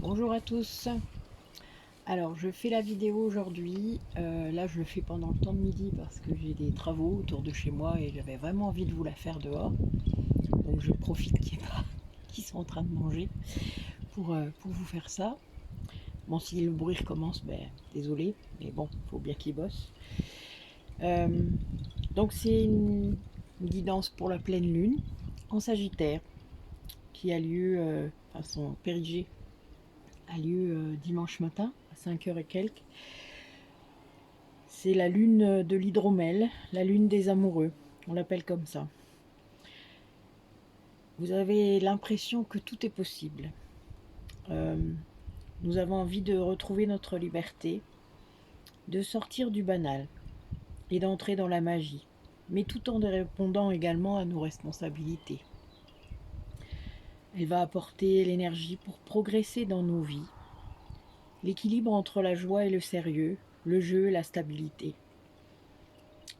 Bonjour à tous. Alors, je fais la vidéo aujourd'hui. Là, je le fais pendant le temps de midi parce que j'ai des travaux autour de chez moi et j'avais vraiment envie de vous la faire dehors. Donc, je profite qu'il y ait pas qui sont en train de manger pour vous faire ça. Bon, si le bruit recommence, ben, désolé, mais bon, il faut bien qu'ils bossent. Euh, donc, c'est une guidance pour la pleine lune en Sagittaire qui a lieu, enfin, son périgée a lieu dimanche matin à 5 heures et quelques. C'est la lune de l'hydromel, la lune des amoureux, on l'appelle comme ça. Vous avez l'impression que tout est possible. Euh, nous avons envie de retrouver notre liberté, de sortir du banal et d'entrer dans la magie, mais tout en répondant également à nos responsabilités. Elle va apporter l'énergie pour progresser dans nos vies, l'équilibre entre la joie et le sérieux, le jeu et la stabilité.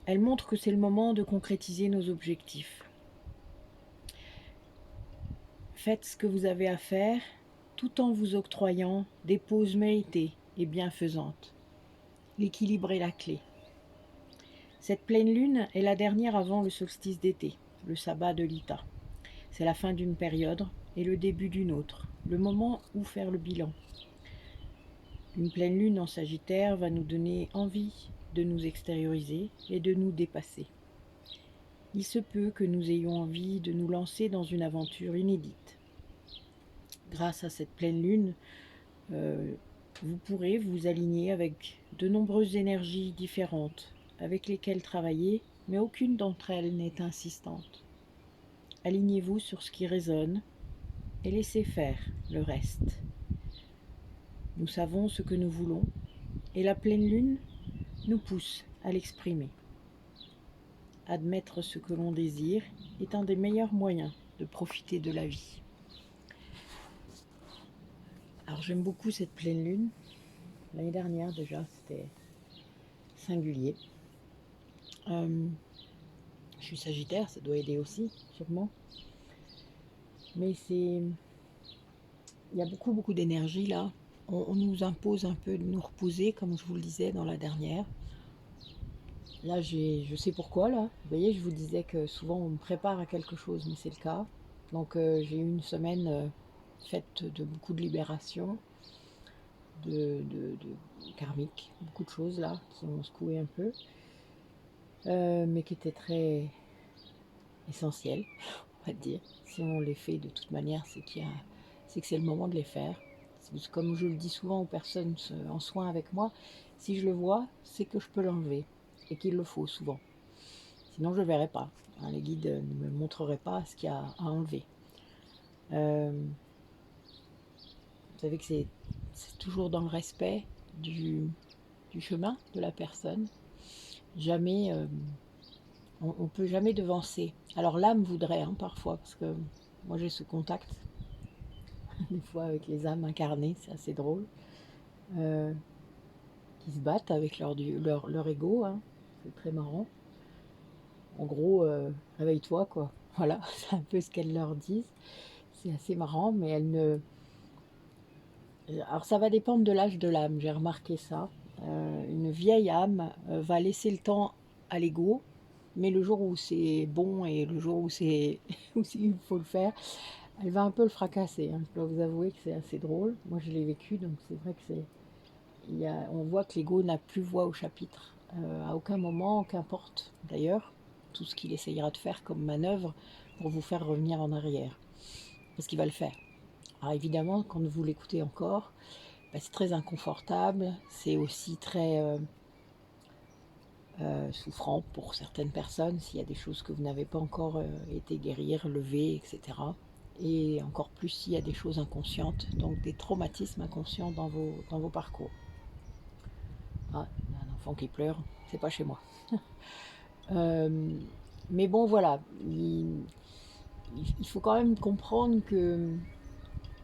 Elle montre que c'est le moment de concrétiser nos objectifs. Faites ce que vous avez à faire tout en vous octroyant des pauses méritées et bienfaisantes. L'équilibre est la clé. Cette pleine lune est la dernière avant le solstice d'été, le sabbat de l'Ita. C'est la fin d'une période et le début d'une autre, le moment où faire le bilan. Une pleine lune en Sagittaire va nous donner envie de nous extérioriser et de nous dépasser. Il se peut que nous ayons envie de nous lancer dans une aventure inédite. Grâce à cette pleine lune, vous pourrez vous aligner avec de nombreuses énergies différentes avec lesquelles travailler, mais aucune d'entre elles n'est insistante. Alignez-vous sur ce qui résonne et laissez faire le reste. Nous savons ce que nous voulons et la pleine lune nous pousse à l'exprimer. Admettre ce que l'on désire est un des meilleurs moyens de profiter de la vie. Alors j'aime beaucoup cette pleine lune. L'année dernière déjà, c'était singulier. Je suis Sagittaire, ça doit aider aussi, sûrement. Mais il y a beaucoup d'énergie là. On nous impose un peu de nous reposer, comme je vous le disais dans la dernière. Là, je sais pourquoi là. Vous voyez, je vous disais que souvent on me prépare à quelque chose, mais c'est le cas. Donc j'ai eu une semaine faite de beaucoup de libération, de karmique, beaucoup de choses là qui m'ont secoué un peu, mais qui étaient très essentielles, on va dire. Si on les fait de toute manière, c'est que c'est le moment de les faire. Comme je le dis souvent aux personnes en soins avec moi, si je le vois, c'est que je peux l'enlever et qu'il le faut souvent. Sinon, je ne verrai pas. Hein, les guides ne me montreraient pas ce qu'il y a à enlever. Vous savez que c'est toujours dans le respect du chemin de la personne. Jamais, on ne peut jamais devancer. Alors l'âme voudrait parfois, parce que moi j'ai ce contact des fois avec les âmes incarnées, c'est assez drôle, qui se battent avec leur ego, hein. C'est très marrant. En gros, réveille-toi quoi. Voilà, c'est un peu ce qu'elles leur disent. C'est assez marrant, mais elles ne. Alors ça va dépendre de l'âge de l'âme, j'ai remarqué ça. Une vieille âme va laisser le temps à l'ego, mais le jour où c'est bon et le jour où où il faut le faire, elle va un peu le fracasser, hein. Je dois vous avouer que c'est assez drôle. Moi je l'ai vécu, donc c'est vrai que on voit que l'ego n'a plus voix au chapitre, à aucun moment, qu'importe d'ailleurs, tout ce qu'il essayera de faire comme manœuvre pour vous faire revenir en arrière, parce qu'il va le faire. Alors évidemment, quand vous l'écoutez encore, c'est très inconfortable, c'est aussi très souffrant pour certaines personnes s'il y a des choses que vous n'avez pas encore été guérir, lever, etc. Et encore plus s'il y a des choses inconscientes, donc des traumatismes inconscients dans vos parcours. Ah, il y a un enfant qui pleure, c'est pas chez moi. Mais bon, voilà, il faut quand même comprendre que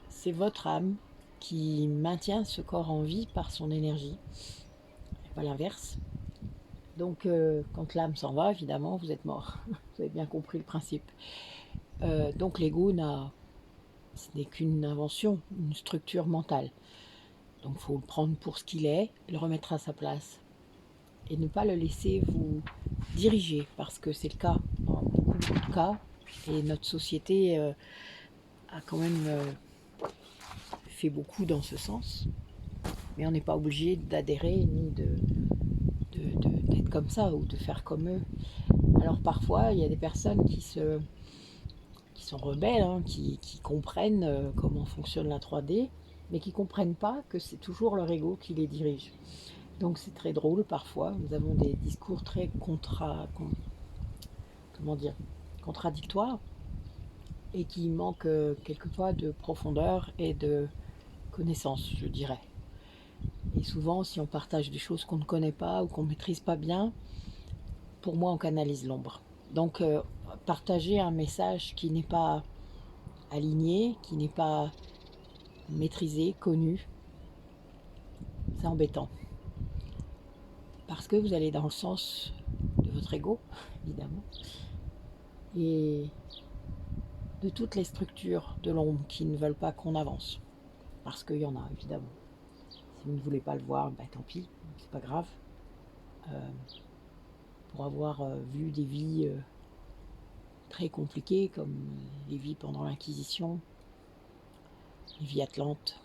c'est votre âme qui maintient ce corps en vie par son énergie, et pas l'inverse. Donc, quand l'âme s'en va, évidemment, vous êtes mort. Vous avez bien compris le principe. Donc, l'ego n'a Ce n'est qu'une invention, une structure mentale. Donc il faut le prendre pour ce qu'il est, le remettre à sa place et ne pas le laisser vous diriger, parce que c'est le cas dans beaucoup de cas, et notre société a quand même fait beaucoup dans ce sens, mais on n'est pas obligé d'adhérer ni d'être comme ça ou de faire comme eux. Alors parfois il y a des personnes qui sont rebelles, hein, qui comprennent comment fonctionne la 3D, mais qui ne comprennent pas que c'est toujours leur ego qui les dirige. Donc c'est très drôle parfois, nous avons des discours très contradictoires, et qui manquent quelquefois de profondeur et de connaissance, je dirais. Et souvent, si on partage des choses qu'on ne connaît pas ou qu'on ne maîtrise pas bien, pour moi on canalise l'ombre. Donc partager un message qui n'est pas aligné, qui n'est pas maîtrisé, connu, c'est embêtant. Parce que vous allez dans le sens de votre ego, évidemment, et de toutes les structures de l'ombre qui ne veulent pas qu'on avance. Parce qu'il y en a, évidemment. Si vous ne voulez pas le voir, bah, tant pis, c'est pas grave. Pour avoir vu des vies très compliquées, comme les vies pendant l'Inquisition, les vies atlantes,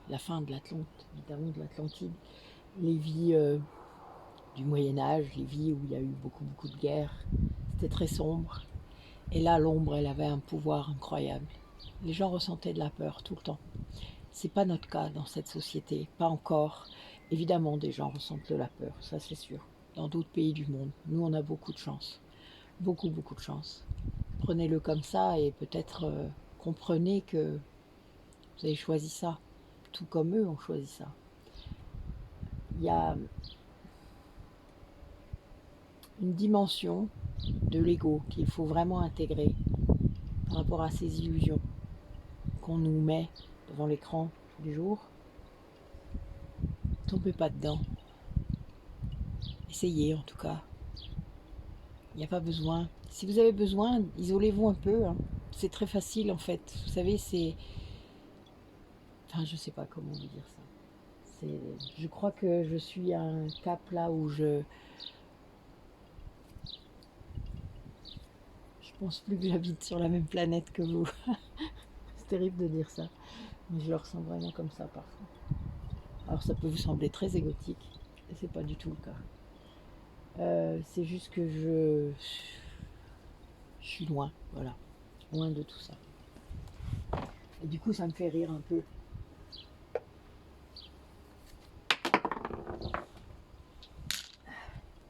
la fin de l'Atlante, évidemment de l'Atlantide, les vies du Moyen-Âge, les vies où il y a eu beaucoup de guerres, c'était très sombre. Et là, l'ombre, elle avait un pouvoir incroyable. Les gens ressentaient de la peur tout le temps. C'est pas notre cas dans cette société, pas encore. Évidemment, des gens ressentent de la peur, ça c'est sûr. Dans d'autres pays du monde, nous on a beaucoup de chance, beaucoup de chance. Prenez-le comme ça et peut-être comprenez que vous avez choisi ça, tout comme eux ont choisi ça. Il y a une dimension de l'ego qu'il faut vraiment intégrer par rapport à ces illusions qu'on nous met devant l'écran tous les jours. Tombez pas dedans. Essayez en tout cas. Il n'y a pas besoin. Si vous avez besoin, isolez-vous un peu. Hein. C'est très facile en fait. Vous savez, c'est... Enfin, je sais pas comment vous dire ça. Je crois que je suis à un cap là où je pense plus que j'habite sur la même planète que vous. C'est terrible de dire ça. Mais je le ressens vraiment comme ça parfois. Alors ça peut vous sembler très égotique. Et c'est pas du tout le cas. C'est juste que je suis loin, voilà. Loin de tout ça. Et du coup, ça me fait rire un peu.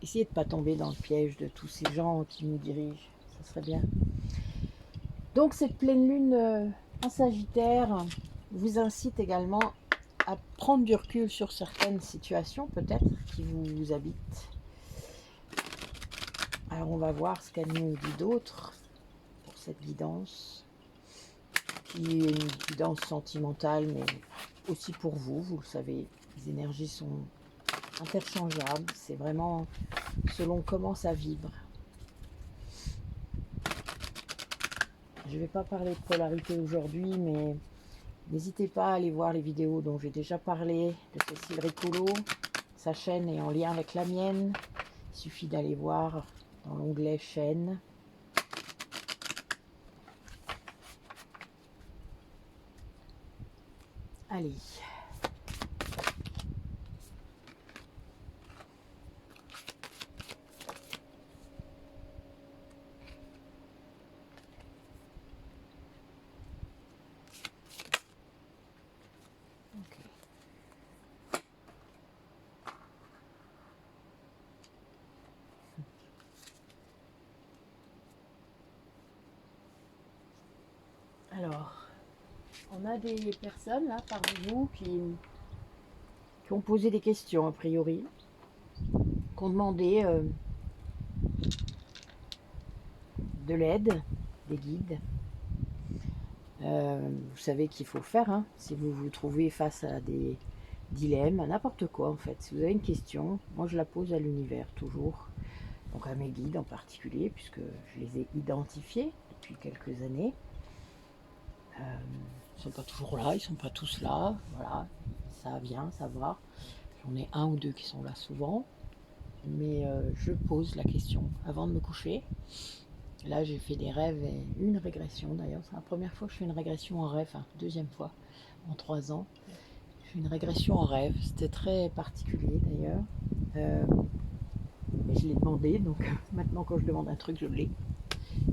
Essayez de ne pas tomber dans le piège de tous ces gens qui nous dirigent. Ça serait bien. Donc, cette pleine lune en Sagittaire vous incite également à prendre du recul sur certaines situations, peut-être, qui vous habitent. Alors, on va voir ce qu'elle nous dit d'autre pour cette guidance, qui est une guidance sentimentale, mais aussi pour vous, vous le savez, les énergies sont interchangeables, c'est vraiment selon comment ça vibre. Je ne vais pas parler de polarité aujourd'hui, mais n'hésitez pas à aller voir les vidéos dont j'ai déjà parlé de Cécile Récolo. Sa chaîne est en lien avec la mienne. Il suffit d'aller voir dans l'onglet chaîne. Allez. Alors, on a des personnes là parmi vous qui ont posé des questions a priori, qui ont demandé de l'aide, des guides. Vous savez qu'il faut le faire, hein, si vous vous trouvez face à des dilemmes, à n'importe quoi en fait. Si vous avez une question, moi je la pose à l'univers toujours, donc à mes guides en particulier, puisque je les ai identifiés depuis quelques années. Ils sont pas toujours là, ils sont pas tous là, voilà, ça vient, ça va. J'en ai un ou deux qui sont là souvent, mais je pose la question avant de me coucher. Là, j'ai fait des rêves et une régression d'ailleurs. C'est la première fois que je fais une régression en rêve, enfin, deuxième fois en 3 ans. Je fais une régression en rêve, c'était très particulier d'ailleurs. Mais je l'ai demandé, donc maintenant quand je demande un truc, je l'ai.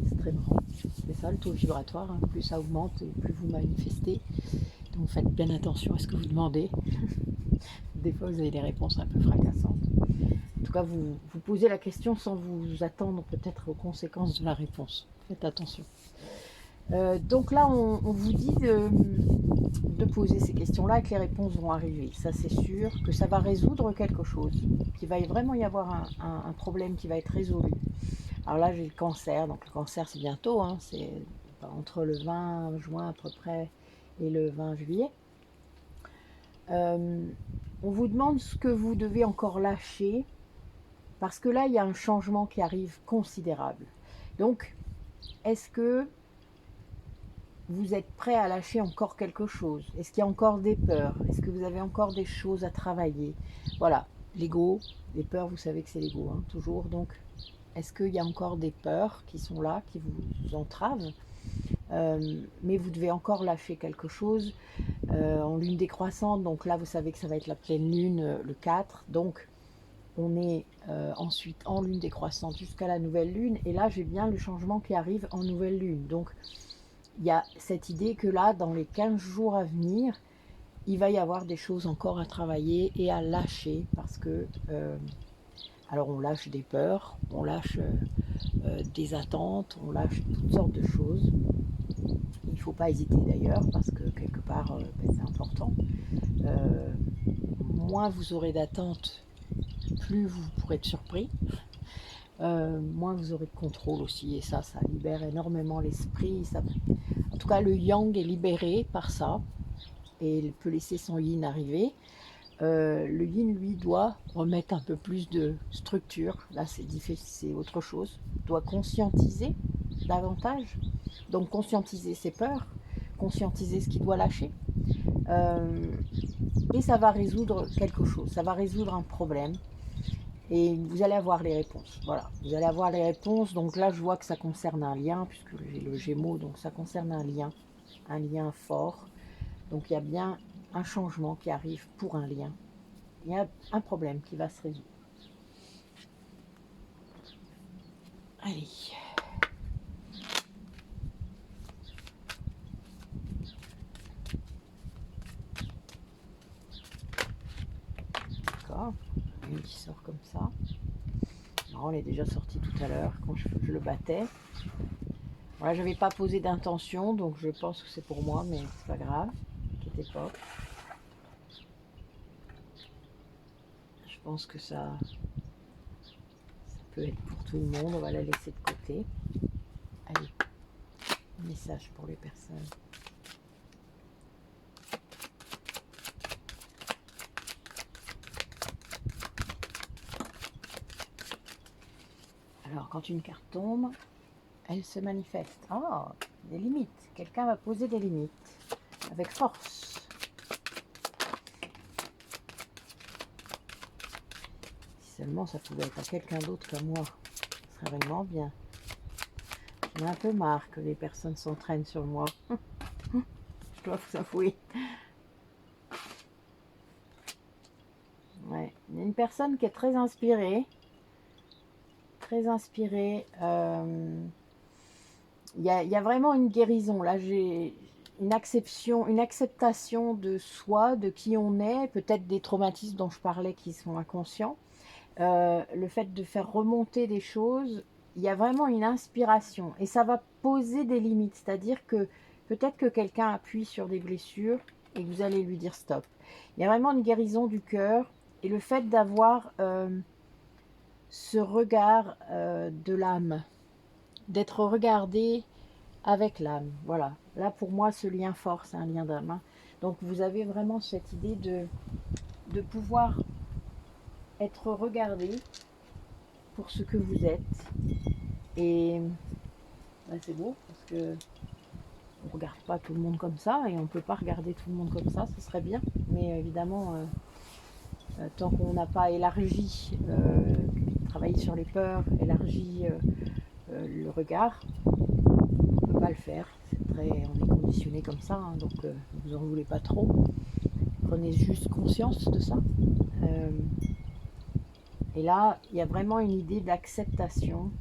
C'est très marrant. C'est ça le taux vibratoire, hein. Plus ça augmente et plus vous manifestez. Donc faites bien attention à ce que vous demandez. Des fois vous avez des réponses un peu fracassantes. En tout cas, vous posez la question sans vous attendre peut-être aux conséquences de la réponse. Faites attention. Donc là, on vous dit de poser ces questions-là et que les réponses vont arriver. Ça, c'est sûr que ça va résoudre quelque chose. Qu'il va vraiment y avoir un problème qui va être résolu. Alors là, j'ai le cancer. Donc le cancer, c'est bientôt. Hein, c'est entre le 20 juin à peu près et le 20 juillet. On vous demande ce que vous devez encore lâcher. Parce que là, il y a un changement qui arrive considérable. Donc, est-ce que vous êtes prêt à lâcher encore quelque chose? Est-ce qu'il y a encore des peurs? Est-ce que vous avez encore des choses à travailler? Voilà, l'ego, les peurs, vous savez que c'est l'ego, hein, toujours. Donc, est-ce qu'il y a encore des peurs qui sont là, qui vous entravent? Mais vous devez encore lâcher quelque chose en lune décroissante. Donc là, vous savez que ça va être la pleine lune le 4. Donc, on est ensuite en lune décroissante jusqu'à la nouvelle lune. Et là, j'ai bien le changement qui arrive en nouvelle lune. Donc, il y a cette idée que là, dans les 15 jours à venir, il va y avoir des choses encore à travailler et à lâcher. Parce que, alors on lâche des peurs, on lâche des attentes, on lâche toutes sortes de choses. Il ne faut pas hésiter d'ailleurs, parce que quelque part, c'est important. Moins vous aurez d'attentes, plus vous pourrez être surpris. Moins vous aurez de contrôle aussi, et ça libère énormément l'esprit. En tout cas, le yang est libéré par ça, et il peut laisser son yin arriver. Le yin, lui, doit remettre un peu plus de structure. Là, c'est difficile, c'est autre chose. Doit conscientiser davantage. Donc, conscientiser ses peurs, conscientiser ce qu'il doit lâcher. Et ça va résoudre quelque chose, ça va résoudre un problème. Et vous allez avoir les réponses. Voilà, vous allez avoir les réponses. Donc là, je vois que ça concerne un lien, puisque j'ai le Gémeaux, donc ça concerne un lien fort. Donc il y a bien un changement qui arrive pour un lien. Il y a un problème qui va se résoudre. Allez. D'accord. Une qui sort comme ça. Alors, on est déjà sorti tout à l'heure quand je le battais. Voilà, je n'avais pas posé d'intention, donc je pense que c'est pour moi, mais c'est pas grave. N'inquiétez pas. Je pense que ça peut être pour tout le monde. On va la laisser de côté. Allez, un message pour les personnes. Alors, quand une carte tombe, elle se manifeste. Ah, des limites. Quelqu'un va poser des limites avec force. Si seulement ça pouvait être à quelqu'un d'autre que moi, ce serait vraiment bien. J'en ai un peu marre que les personnes s'entraînent sur moi. Je dois vous avouer. Ouais. Il y a une personne qui est très inspirée. Très inspirée. Il y a vraiment une guérison. Là, j'ai une acceptation de soi, de qui on est, peut-être des traumatismes dont je parlais qui sont inconscients. Le fait de faire remonter des choses, il y a vraiment une inspiration. Et ça va poser des limites. C'est-à-dire que peut-être que quelqu'un appuie sur des blessures et que vous allez lui dire stop. Il y a vraiment une guérison du cœur. Et le fait d'avoir ce regard de l'âme, d'être regardé avec l'âme. Voilà. Là, pour moi, ce lien fort, c'est un lien d'âme. Hein. Donc, vous avez vraiment cette idée de pouvoir être regardé pour ce que vous êtes. Et ben, c'est beau, parce que on ne regarde pas tout le monde comme ça et on ne peut pas regarder tout le monde comme ça, ce serait bien. Mais évidemment, tant qu'on n'a pas élargi, travaillé sur les peurs, élargi le regard, on ne peut pas le faire. On est conditionné comme ça, hein, donc ne vous en voulez pas trop. Prenez juste conscience de ça. Et là, il y a vraiment une idée d'acceptation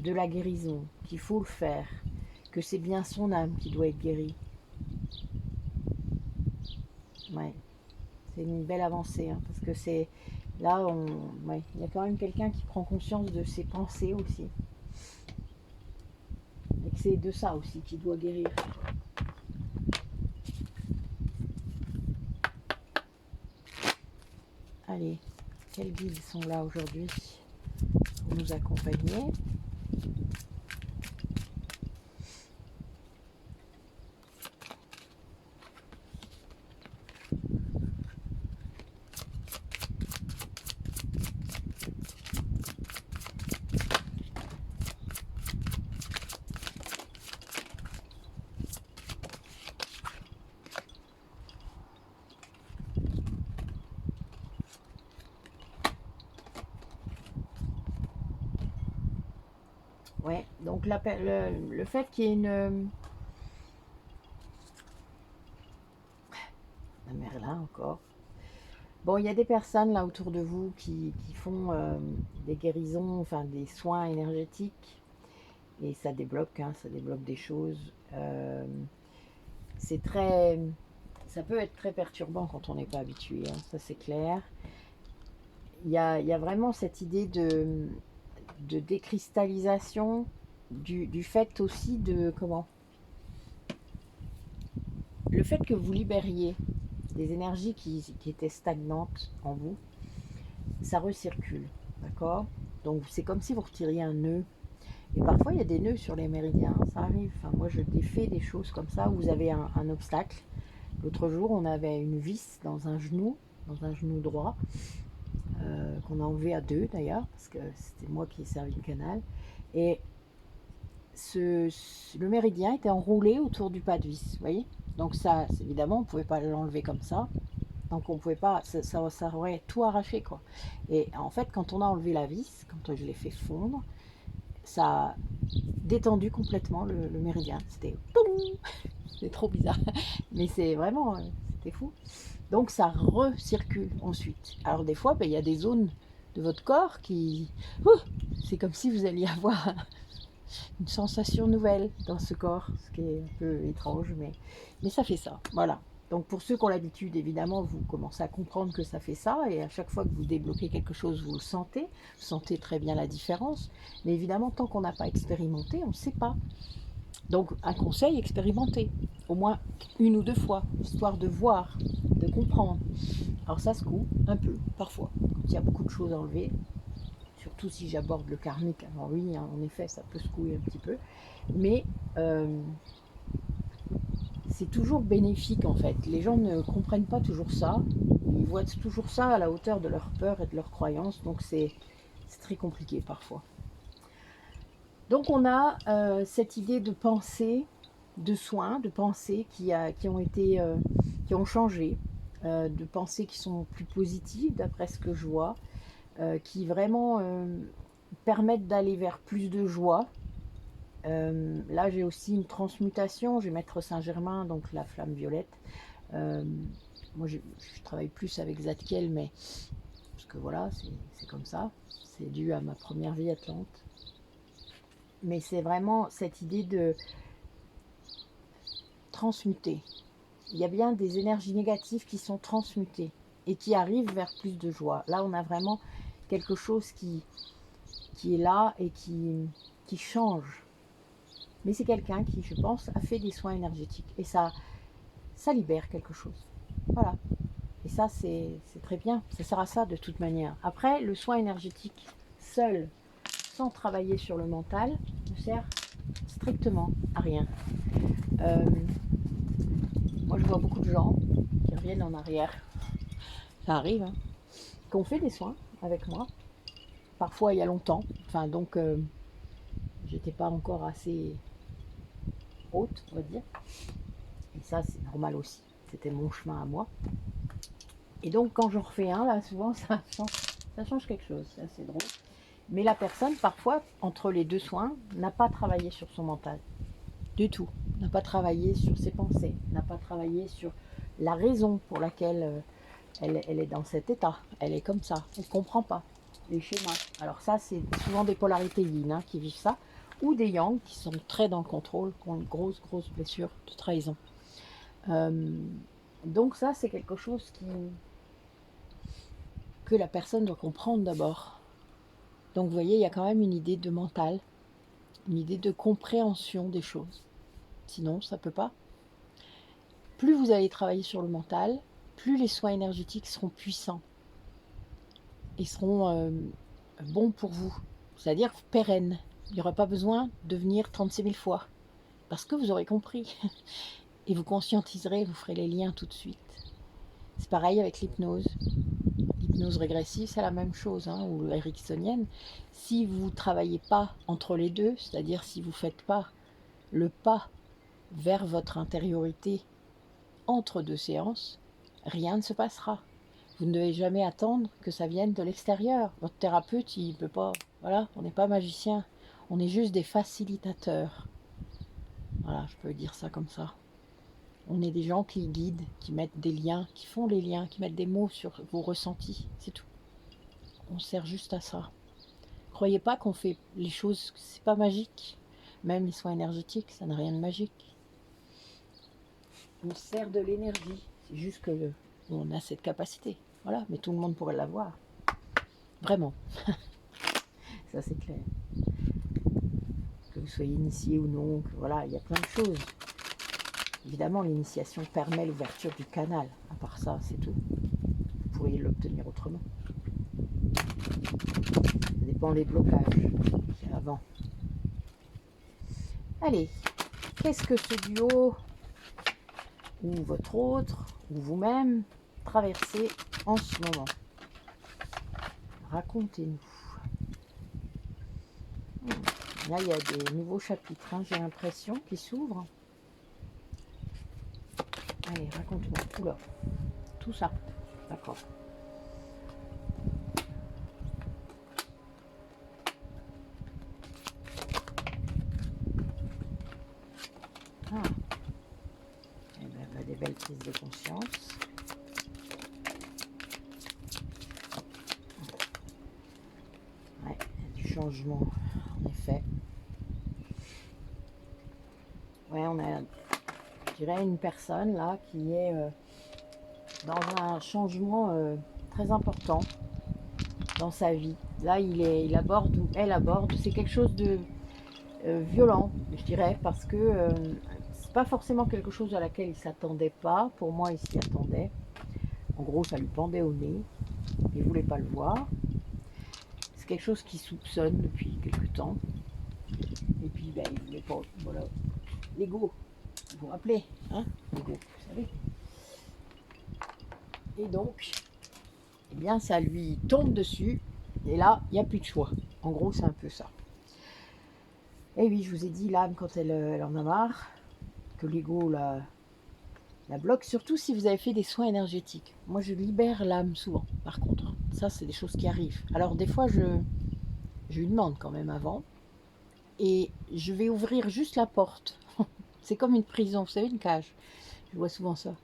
de la guérison, qu'il faut le faire, que c'est bien son âme qui doit être guérie. Ouais, c'est une belle avancée, hein, parce que c'est là, ouais, il y a quand même quelqu'un qui prend conscience de ses pensées aussi. Et que c'est de ça aussi qu'il doit guérir. Allez, quels guides sont là aujourd'hui pour nous accompagner? Ouais, donc le fait qu'il y ait une... La Merlin encore. Bon, il y a des personnes là autour de vous qui font des guérisons, enfin des soins énergétiques. Et ça débloque, hein, ça débloque des choses. C'est très... Ça peut être très perturbant quand on n'est pas habitué, hein, ça c'est clair. Il y a vraiment cette idée de décristallisation, du fait aussi de... Comment? Le fait que vous libériez des énergies qui étaient stagnantes en vous, ça recircule, d'accord? Donc c'est comme si vous retiriez un nœud. Et parfois il y a des nœuds sur les méridiens, ça arrive. Enfin, moi je défais des choses comme ça où vous avez un obstacle. L'autre jour on avait une vis dans un genou droit, qu'on a enlevé à deux d'ailleurs, parce que c'était moi qui ai servi le canal. Et le méridien était enroulé autour du pas de vis, vous voyez? Donc ça, évidemment, on ne pouvait pas l'enlever comme ça. Donc on pouvait pas, ça aurait tout arraché quoi. Et en fait, quand on a enlevé la vis, quand je l'ai fait fondre, ça a détendu complètement le méridien. C'était c'est trop bizarre, mais c'est vraiment, c'était fou. Donc ça recircule ensuite. Alors des fois, ben, il y a des zones de votre corps qui, c'est comme si vous alliez avoir une sensation nouvelle dans ce corps, ce qui est un peu étrange, mais ça fait ça. Voilà. Donc pour ceux qui ont l'habitude, évidemment, vous commencez à comprendre que ça fait ça, et à chaque fois que vous débloquez quelque chose, vous sentez très bien la différence. Mais évidemment, tant qu'on n'a pas expérimenté, on ne sait pas. Donc un conseil, expérimentez, au moins une ou deux fois, histoire de voir, de comprendre. Alors ça se coupe un peu, parfois, quand il y a beaucoup de choses à enlever, surtout si j'aborde le karmique. Alors oui, hein, en effet, ça peut secouer un petit peu, mais c'est toujours bénéfique en fait. Les gens ne comprennent pas toujours ça, ils voient toujours ça à la hauteur de leur peur et de leurs croyances, donc c'est très compliqué parfois. Donc on a cette idée de pensée, de soins, de pensées qui ont changé, de pensées qui sont plus positives d'après ce que je vois, qui vraiment permettent d'aller vers plus de joie. Là j'ai aussi une transmutation, j'ai Maître Saint-Germain, donc la flamme violette. Moi je travaille plus avec Zadkiel, mais parce que voilà, c'est comme ça, c'est dû à ma première vie atlante. Mais c'est vraiment cette idée de transmuter. Il y a bien des énergies négatives qui sont transmutées et qui arrivent vers plus de joie. Là, on a vraiment quelque chose qui est là et qui change. Mais c'est quelqu'un qui, je pense, a fait des soins énergétiques. Et ça libère quelque chose. Voilà. Et ça, c'est très bien. Ça sert à ça de toute manière. Après, le soin énergétique seul, sans travailler sur le mental, ne sert strictement à rien. Moi, je vois beaucoup de gens qui reviennent en arrière. Ça arrive, hein, qui ont fait des soins avec moi. Parfois, il y a longtemps. Enfin, donc, j'étais pas encore assez haute, on va dire. Et ça, c'est normal aussi. C'était mon chemin à moi. Et donc, quand j'en refais un, là, souvent, ça change quelque chose. C'est assez drôle. Mais la personne, parfois, entre les deux soins, n'a pas travaillé sur son mental. Du tout. N'a pas travaillé sur ses pensées. N'a pas travaillé sur la raison pour laquelle elle est dans cet état. Elle est comme ça. Elle ne comprend pas les schémas. Alors ça, c'est souvent des polarités yin qui vivent ça. Ou des yang qui sont très dans le contrôle, qui ont une grosse blessure de trahison. Donc ça, c'est quelque chose que la personne doit comprendre d'abord. Donc vous voyez, il y a quand même une idée de mental, une idée de compréhension des choses. Sinon, ça ne peut pas. Plus vous allez travailler sur le mental, plus les soins énergétiques seront puissants et seront bons pour vous, c'est-à-dire pérennes. Il n'y aura pas besoin de venir 36 000 fois, parce que vous aurez compris. Et vous conscientiserez, vous ferez les liens tout de suite. C'est pareil avec l'hypnose. L'hypnose régressive, c'est la même chose, ou ericksonienne. Si vous ne travaillez pas entre les deux, c'est-à-dire si vous ne faites pas le pas vers votre intériorité entre deux séances, rien ne se passera. Vous ne devez jamais attendre que ça vienne de l'extérieur. Votre thérapeute, il ne peut pas... Voilà, on n'est pas magicien. On est juste des facilitateurs. Voilà, je peux dire ça comme ça. On est des gens qui guident, qui mettent des liens, qui font les liens, qui mettent des mots sur vos ressentis. C'est tout. On sert juste à ça. Croyez pas qu'on fait les choses... C'est pas magique. Même les soins énergétiques, ça n'a rien de magique. On sert de l'énergie. C'est juste que on a cette capacité. Voilà, mais tout le monde pourrait l'avoir. Vraiment. Ça, c'est clair. Que vous soyez initié ou non, que, voilà, il y a plein de choses. Évidemment, l'initiation permet l'ouverture du canal. À part ça, c'est tout. Vous pourriez l'obtenir autrement. Ça dépend des blocages qu'il y a avant. Allez, qu'est-ce que ce duo, ou votre autre, ou vous-même, traversez en ce moment? Racontez-nous. Là, il y a des nouveaux chapitres, j'ai l'impression, qui s'ouvrent. Allez, raconte-moi. Oula, tout ça. D'accord. Ah. Eh ben, des belles prises de conscience. Ouais, il y a du changement, en effet. Ouais, on a, je dirais, une personne là qui est dans un changement très important dans sa vie. Là, il aborde, ou elle aborde, c'est quelque chose de violent, je dirais, parce que c'est pas forcément quelque chose à laquelle il s'attendait pas. Pour moi, il s'y attendait. En gros, ça lui pendait au nez. Il voulait pas le voir. C'est quelque chose qu'il soupçonne depuis quelque temps. Et puis, ben, il voulait pas. Voilà. L'ego, vous vous rappelez, l'ego, vous savez. Et donc, eh bien, ça lui tombe dessus. Et là, il n'y a plus de choix. En gros, c'est un peu ça. Et oui, je vous ai dit, l'âme, quand elle en a marre, que l'ego la bloque, surtout si vous avez fait des soins énergétiques. Moi, je libère l'âme souvent, par contre. Ça, c'est des choses qui arrivent. Alors, des fois, je lui demande quand même avant. Et je vais ouvrir juste la porte. C'est comme une prison, vous savez, une cage. Je vois souvent ça.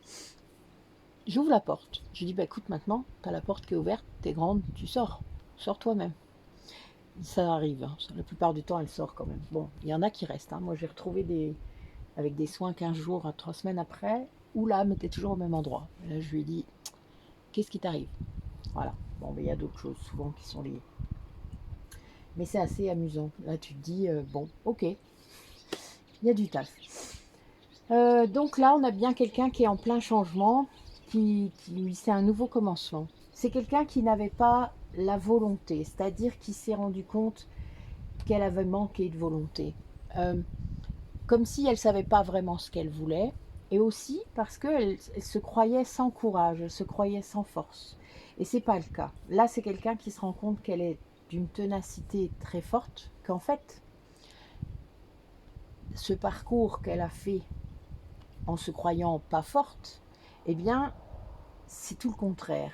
J'ouvre la porte. Je dis, bah, écoute, maintenant, tu as la porte qui est ouverte, tu es grande, tu sors. Sors toi-même. Ça arrive. La plupart du temps, elle sort quand même. Bon, il y en a qui restent. Moi, j'ai retrouvé avec des soins 15 jours à 3 semaines après, où l'âme était toujours au même endroit. Et là, je lui ai dit, qu'est-ce qui t'arrive? Voilà. Bon, mais il y a d'autres choses souvent qui sont liées. Mais c'est assez amusant. Là, tu te dis, bon, ok, il y a du taf. Donc là, on a bien quelqu'un qui est en plein changement, c'est un nouveau commencement. C'est quelqu'un qui n'avait pas la volonté, c'est-à-dire qui s'est rendu compte qu'elle avait manqué de volonté. Comme si elle ne savait pas vraiment ce qu'elle voulait, et aussi parce qu'elle se croyait sans courage, elle se croyait sans force. Et c'est pas le cas. Là, c'est quelqu'un qui se rend compte qu'elle est d'une ténacité très forte, qu'en fait, ce parcours qu'elle a fait en se croyant pas forte, eh bien, c'est tout le contraire.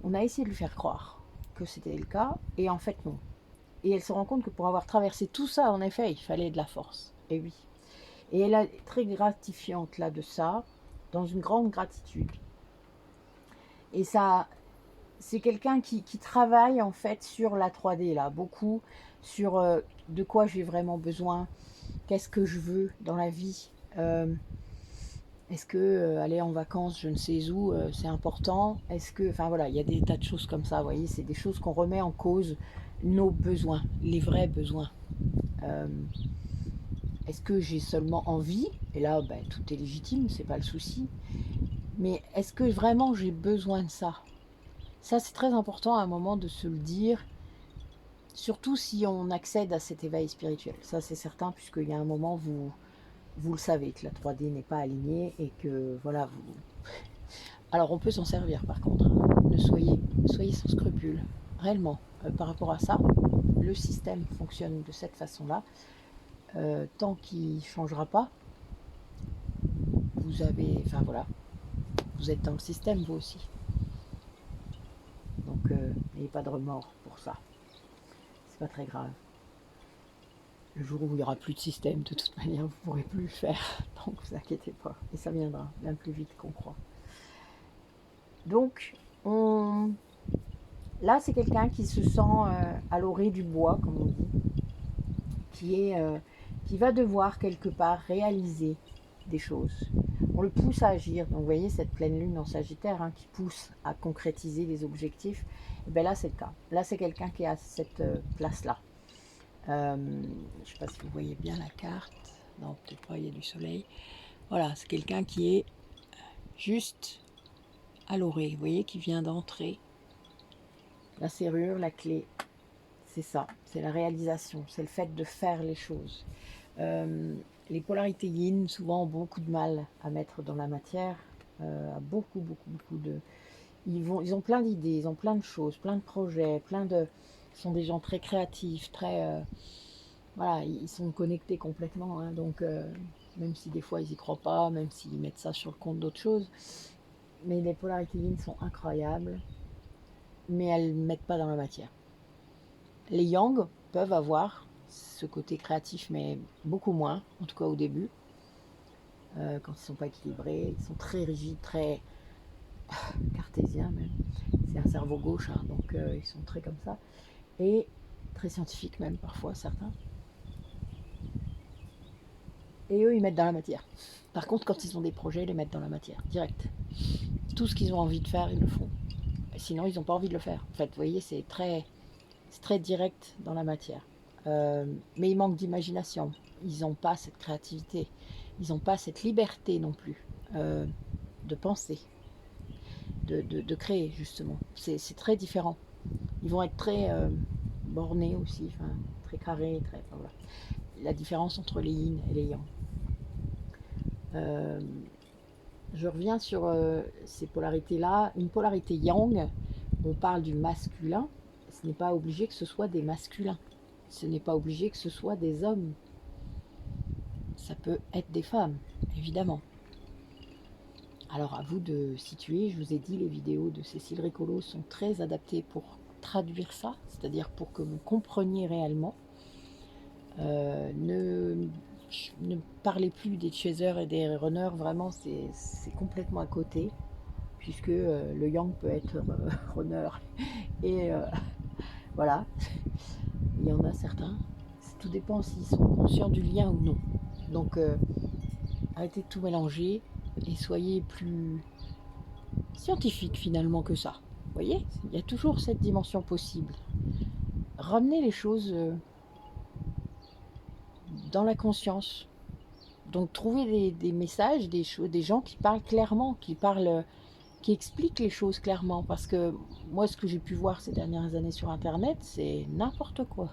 On a essayé de lui faire croire que c'était le cas, et en fait non. Et elle se rend compte que pour avoir traversé tout ça, en effet, il fallait de la force. Et oui. Et elle est très gratifiante là de ça, dans une grande gratitude. Et ça, c'est quelqu'un qui travaille en fait sur la 3D là, beaucoup sur de quoi j'ai vraiment besoin, qu'est-ce que je veux dans la vie. Est-ce que aller en vacances, je ne sais où, c'est important? Est-ce que, enfin voilà, il y a des tas de choses comme ça, vous voyez, c'est des choses qu'on remet en cause, nos besoins, les vrais besoins. Euh, Est-ce que j'ai seulement envie? Et là, ben, tout est légitime, c'est pas le souci. Mais est-ce que vraiment j'ai besoin de ça? Ça, c'est très important à un moment de se le dire, surtout si on accède à cet éveil spirituel. Ça, c'est certain, puisqu'il y a un moment, vous le savez, que la 3D n'est pas alignée et que, voilà, vous... Alors, on peut s'en servir, par contre. Ne soyez sans scrupule, réellement, par rapport à ça. Le système fonctionne de cette façon-là. Tant qu'il ne changera pas, vous avez... Enfin, voilà, vous êtes dans le système, vous aussi. Donc, n'ayez pas de remords pour ça. C'est pas très grave. Le jour où il n'y aura plus de système, de toute manière, vous ne pourrez plus le faire. Donc, vous inquiétez pas. Et ça viendra bien plus vite qu'on croit. Donc, là, c'est quelqu'un qui se sent à l'orée du bois, comme on dit, qui va devoir quelque part réaliser des choses. On le pousse à agir. Donc, vous voyez cette pleine lune en Sagittaire hein, qui pousse à concrétiser des objectifs. Et bien là, c'est le cas. Là, c'est quelqu'un qui est à cette place-là. Je ne sais pas si vous voyez bien la carte. Non, peut-être pas, il y a du soleil. Voilà, c'est quelqu'un qui est juste à l'orée, vous voyez, qui vient d'entrer. La serrure, la clé, c'est ça, c'est la réalisation, c'est le fait de faire les choses. Les polarités yin, souvent, ont beaucoup de mal à mettre dans la matière, beaucoup de... Ils ont plein d'idées, ils ont plein de choses, plein de projets, Ce sont des gens très créatifs, très... Voilà, ils sont connectés complètement, hein, donc même si des fois ils y croient pas, même s'ils mettent ça sur le compte d'autres choses, mais les polarités yin sont incroyables, mais elles ne mettent pas dans la matière. Les yang peuvent avoir ce côté créatif, mais beaucoup moins, en tout cas au début, quand ils ne sont pas équilibrés, ils sont très rigides, très cartésiens même. C'est un cerveau gauche, hein, donc ils sont très comme ça, et très scientifiques même parfois certains. Et eux, ils mettent dans la matière. Par contre, quand ils ont des projets, ils les mettent dans la matière, direct. Tout ce qu'ils ont envie de faire, ils le font. Sinon, ils n'ont pas envie de le faire. En fait, vous voyez, c'est très direct dans la matière. Mais ils manquent d'imagination. Ils n'ont pas cette créativité. Ils n'ont pas cette liberté non plus de penser, de créer, justement. C'est très différent. Ils vont être très bornés aussi, enfin, très carrés. Enfin, voilà. La différence entre les yin et les yang. Je reviens sur ces polarités-là. Une polarité yang, on parle du masculin. Ce n'est pas obligé que ce soit des masculins. Ce n'est pas obligé que ce soit des hommes. Ça peut être des femmes, évidemment. Alors à vous de situer, je vous ai dit, les vidéos de Cécile Ricolo sont très adaptées pour traduire ça, c'est-à-dire pour que vous compreniez réellement. Ne parlez plus des chasers et des runners, vraiment c'est complètement à côté, puisque le yang peut être runner et voilà, il y en a certains, tout dépend s'ils sont conscients du lien ou non. Donc arrêtez de tout mélanger et soyez plus scientifique finalement que ça. Vous voyez, il y a toujours cette dimension possible. Ramenez les choses dans la conscience. Donc trouvez des messages, des gens qui parlent clairement, qui expliquent les choses clairement. Parce que moi, ce que j'ai pu voir ces dernières années sur Internet, c'est n'importe quoi.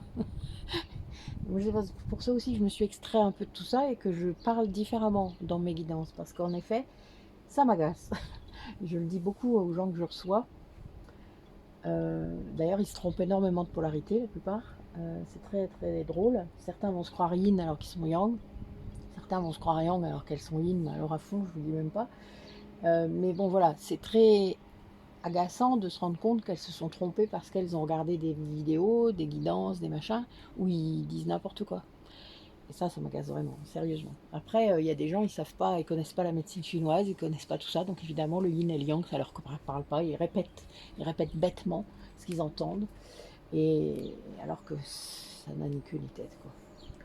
Pour ça aussi, je me suis extrait un peu de tout ça et que je parle différemment dans mes guidances. Parce qu'en effet, ça m'agace. Je le dis beaucoup aux gens que je reçois. D'ailleurs, ils se trompent énormément de polarité, la plupart. C'est très très drôle. Certains vont se croire yin alors qu'ils sont yang. certains vont se croire yang alors qu'elles sont yin, alors à fond, je vous dis même pas. Mais bon, voilà, c'est très agaçant de se rendre compte qu'elles se sont trompées parce qu'elles ont regardé des vidéos, des guidances, des machins, où ils disent n'importe quoi. Et ça m'agace vraiment, sérieusement. Après, il y a des gens, ils savent pas, ils connaissent pas la médecine chinoise, ils connaissent pas tout ça, donc évidemment, le yin et le yang, ça leur parle pas, ils répètent bêtement ce qu'ils entendent, et alors que ça n'a ni queue ni tête, quoi.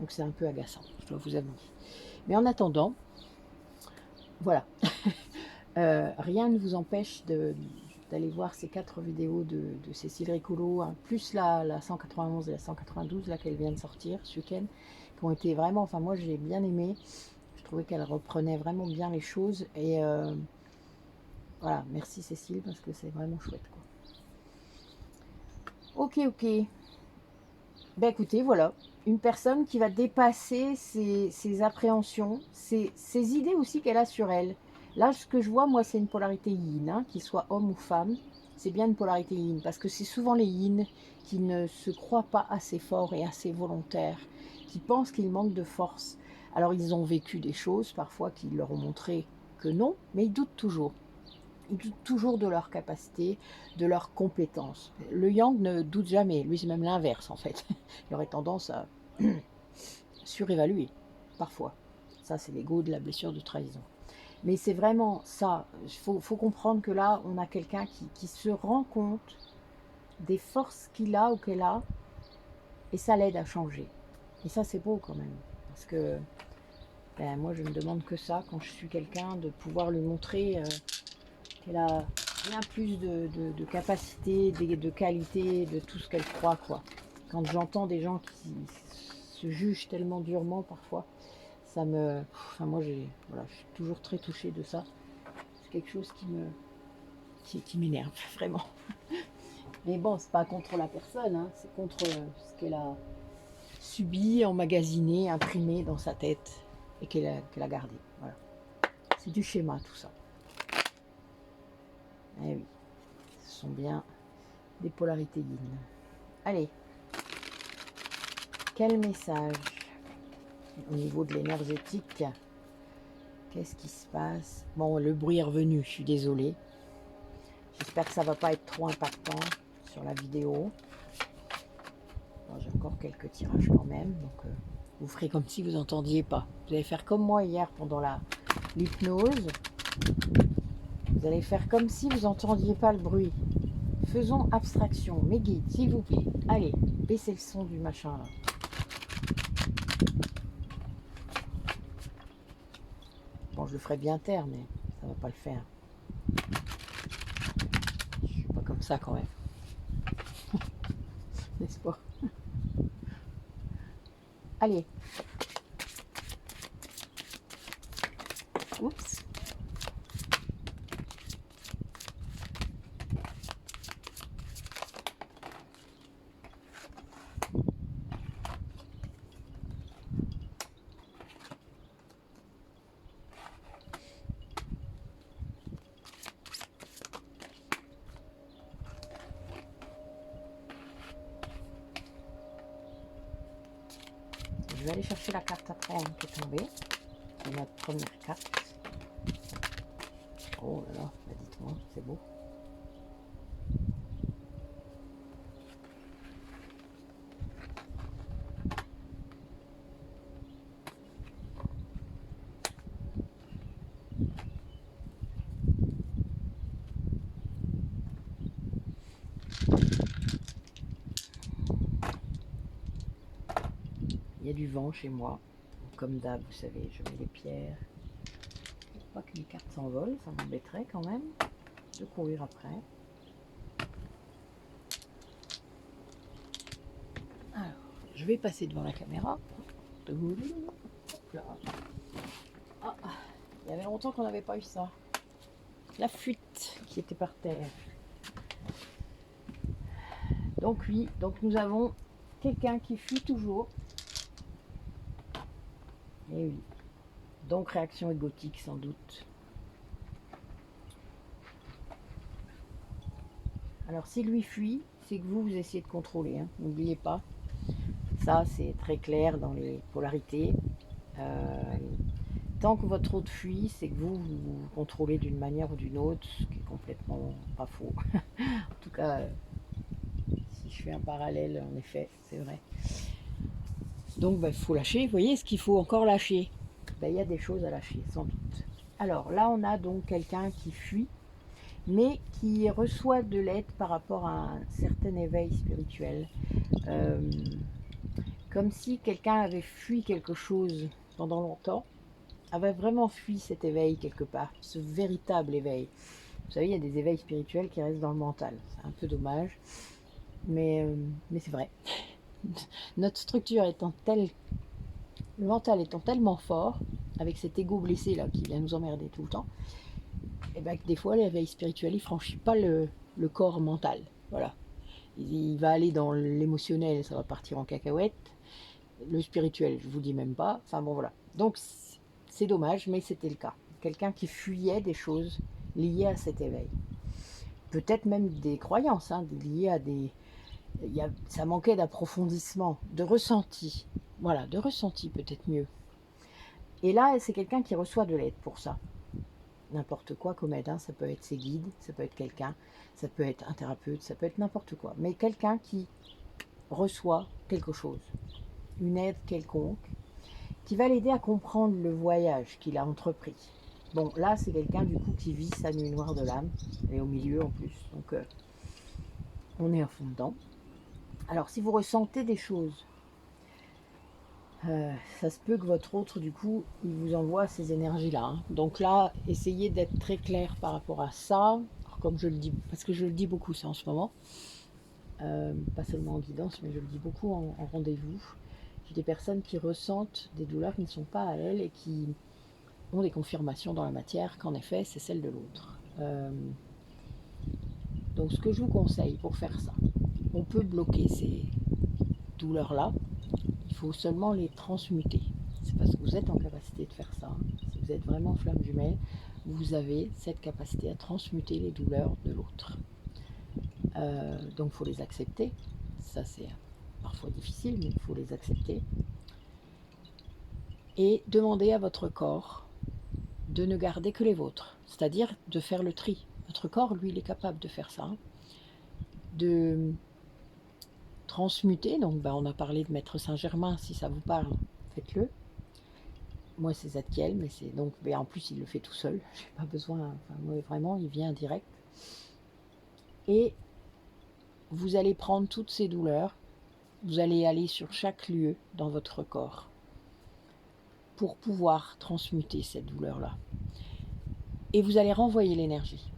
Donc c'est un peu agaçant, je dois vous avouer. Mais en attendant, voilà, rien ne vous empêche d'aller voir ces 4 vidéos de Cécile Ricolo, hein, plus la 191 et la 192, là, qu'elle vient de sortir ce week-end, qui ont été vraiment, enfin moi j'ai bien aimé, je trouvais qu'elle reprenait vraiment bien les choses, et voilà, merci Cécile, parce que c'est vraiment chouette, quoi. Ok, ben écoutez, voilà, une personne qui va dépasser ses appréhensions, ses idées aussi qu'elle a sur elle. Là, ce que je vois, moi, c'est une polarité yin, hein, qu'il soit homme ou femme, c'est bien une polarité yin, parce que c'est souvent les yin qui ne se croient pas assez forts et assez volontaires, qui pensent qu'ils manquent de force. Alors, ils ont vécu des choses, parfois, qui leur ont montré que non, mais ils doutent toujours. Ils doutent toujours de leur capacité, de leurs compétences. Le yang ne doute jamais, lui c'est même l'inverse en fait. Il aurait tendance à surévaluer, parfois. Ça c'est l'ego de la blessure de trahison. Mais c'est vraiment ça, il faut comprendre que là on a quelqu'un qui se rend compte des forces qu'il a ou qu'elle a, et ça l'aide à changer. Et ça c'est beau quand même, parce que ben, moi je ne demande que ça quand je suis quelqu'un, de pouvoir lui montrer qu'elle a bien plus de capacité, de qualité, de tout ce qu'elle croit, quoi. Quand j'entends des gens qui se jugent tellement durement parfois, ça me... Enfin moi voilà, je suis toujours très touchée de ça. C'est quelque chose qui m'énerve, vraiment. Mais bon, c'est pas contre la personne, hein, c'est contre ce qu'elle a subi, emmagasiné, imprimé dans sa tête et qu'elle a gardé. Voilà. C'est du schéma tout ça. Eh oui, ce sont bien des polarités yin. Allez, quel message au niveau de l'énergétique? Qu'est-ce qui se passe? Bon, le bruit est revenu, je suis désolée. J'espère que ça va pas être trop impactant sur la vidéo. Bon, j'ai encore quelques tirages quand même, donc vous ferez comme si vous n'entendiez pas. Vous allez faire comme moi hier pendant l'hypnose. Vous allez faire comme si vous n'entendiez pas le bruit. Faisons abstraction. Mes guides, s'il vous plaît. Allez, baissez le son du machin là. Bon, je le ferai bien taire, mais ça va pas le faire. Je suis pas comme ça quand même. N'est-ce pas? Allez. Oups. Je vais aller chercher la carte après hein, qui est tombée. C'est notre première carte. Oh là là, bah dites-moi, c'est beau. Il y a du vent chez moi. Comme d'hab, vous savez, je mets les pierres. Il ne faut pas que les cartes s'envolent, ça m'embêterait quand même de courir après. Alors, je vais passer devant la caméra. Ah, il y avait longtemps qu'on n'avait pas eu ça. La fuite qui était par terre. Donc oui, donc nous avons quelqu'un qui fuit toujours. Et oui. Donc réaction égotique sans doute. Alors s'il lui fuit, c'est que vous essayez de contrôler. Hein. N'oubliez pas. Ça c'est très clair dans les polarités. Tant que votre hôte fuit, c'est que vous contrôlez d'une manière ou d'une autre, ce qui est complètement pas faux. En tout cas, si je fais un parallèle, en effet, c'est vrai. Donc, il faut lâcher. Vous voyez ce qu'il faut encore lâcher? Il y a des choses à lâcher, sans doute. Alors là, on a donc quelqu'un qui fuit, mais qui reçoit de l'aide par rapport à un certain éveil spirituel. Comme si quelqu'un avait fui quelque chose pendant longtemps, avait vraiment fui cet éveil quelque part, ce véritable éveil. Vous savez, il y a des éveils spirituels qui restent dans le mental. C'est un peu dommage, mais c'est vrai. Notre structure étant telle, le mental étant tellement fort, avec cet ego blessé là qui vient nous emmerder tout le temps, et bien que des fois l'éveil spirituel il franchit pas le corps mental. Voilà. Il va aller dans l'émotionnel, ça va partir en cacahuète. Le spirituel, je vous dis même pas. Enfin bon voilà. Donc c'est dommage, mais c'était le cas. Quelqu'un qui fuyait des choses liées à cet éveil. Peut-être même des croyances, liées à des... ça manquait d'approfondissement, de ressenti. Voilà, de ressenti peut-être mieux. Et là, c'est quelqu'un qui reçoit de l'aide pour ça. N'importe quoi comme aide, ça peut être ses guides, ça peut être quelqu'un, ça peut être un thérapeute, ça peut être n'importe quoi. Mais quelqu'un qui reçoit quelque chose, une aide quelconque, qui va l'aider à comprendre le voyage qu'il a entrepris. Bon, là, c'est quelqu'un du coup qui vit sa nuit noire de l'âme, et au milieu en plus, donc on est à fond dedans. Alors, si vous ressentez des choses, ça se peut que votre autre, du coup, il vous envoie ces énergies-là. Donc là, essayez d'être très clair par rapport à ça, alors, comme je le dis, parce que je le dis beaucoup ça en ce moment, pas seulement en guidance, mais je le dis beaucoup en rendez-vous. J'ai des personnes qui ressentent des douleurs qui ne sont pas à elles et qui ont des confirmations dans la matière qu'en effet c'est celle de l'autre. Donc ce que je vous conseille pour faire ça, on peut bloquer ces douleurs-là, il faut seulement les transmuter. C'est parce que vous êtes en capacité de faire ça. Si vous êtes vraiment flamme jumelle, vous avez cette capacité à transmuter les douleurs de l'autre. Donc il faut les accepter. Ça c'est parfois difficile, mais il faut les accepter. Et demander à votre corps de ne garder que les vôtres, c'est-à-dire de faire le tri. Votre corps, lui, il est capable de faire ça, de transmuter. Donc, on a parlé de Maître Saint-Germain, si ça vous parle, faites-le. Moi, c'est Zadkiel, mais c'est donc, en plus, il le fait tout seul. J'ai pas besoin. Enfin, moi, vraiment, il vient direct. Et vous allez prendre toutes ces douleurs. Vous allez aller sur chaque lieu dans votre corps pour pouvoir transmuter cette douleur-là. Et vous allez renvoyer l'énergie.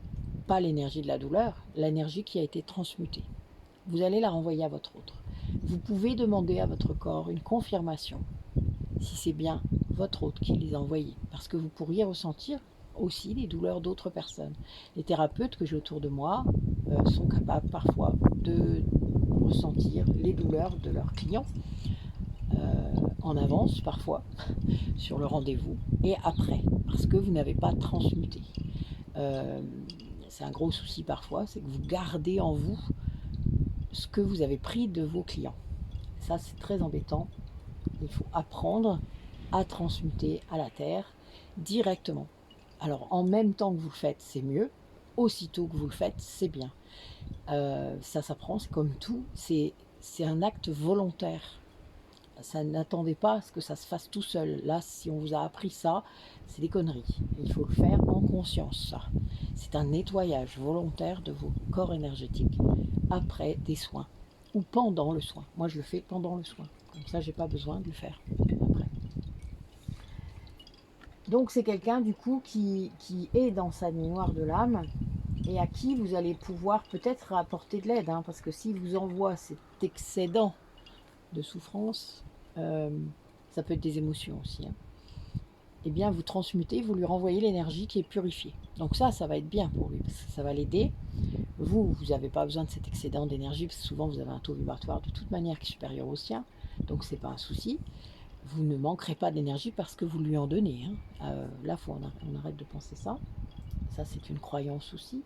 Pas l'énergie de la douleur, l'énergie qui a été transmutée. Vous allez la renvoyer à votre autre. Vous pouvez demander à votre corps une confirmation si c'est bien votre hôte qui les a envoyés. Parce que vous pourriez ressentir aussi les douleurs d'autres personnes. Les thérapeutes que j'ai autour de moi sont capables parfois de ressentir les douleurs de leurs clients en avance parfois sur le rendez-vous et après, parce que vous n'avez pas transmuté. C'est un gros souci parfois, c'est que vous gardez en vous ce que vous avez pris de vos clients. Ça, c'est très embêtant. Il faut apprendre à transmuter à la terre directement. Alors, en même temps que vous le faites, c'est mieux. Aussitôt que vous le faites, c'est bien. Ça s'apprend, c'est comme tout. C'est un acte volontaire. Ça n'attendez pas à ce que ça se fasse tout seul. Là, si on vous a appris ça, c'est des conneries. Il faut le faire en conscience, ça. C'est un nettoyage volontaire de vos corps énergétiques après des soins ou pendant le soin. Moi, je le fais pendant le soin. Comme ça, j'ai pas besoin de le faire après. Donc, c'est quelqu'un, du coup, qui est dans sa nuit noire de l'âme et à qui vous allez pouvoir peut-être apporter de l'aide. Parce que s'il vous envoie cet excédent de souffrance, ça peut être des émotions aussi, eh bien vous transmutez, vous lui renvoyez l'énergie qui est purifiée. Donc ça va être bien pour lui, parce que ça va l'aider. Vous n'avez pas besoin de cet excédent d'énergie, parce que souvent vous avez un taux vibratoire de toute manière qui est supérieur au sien, donc c'est pas un souci. Vous ne manquerez pas d'énergie parce que vous lui en donnez. Là, on arrête de penser ça. Ça, c'est une croyance aussi.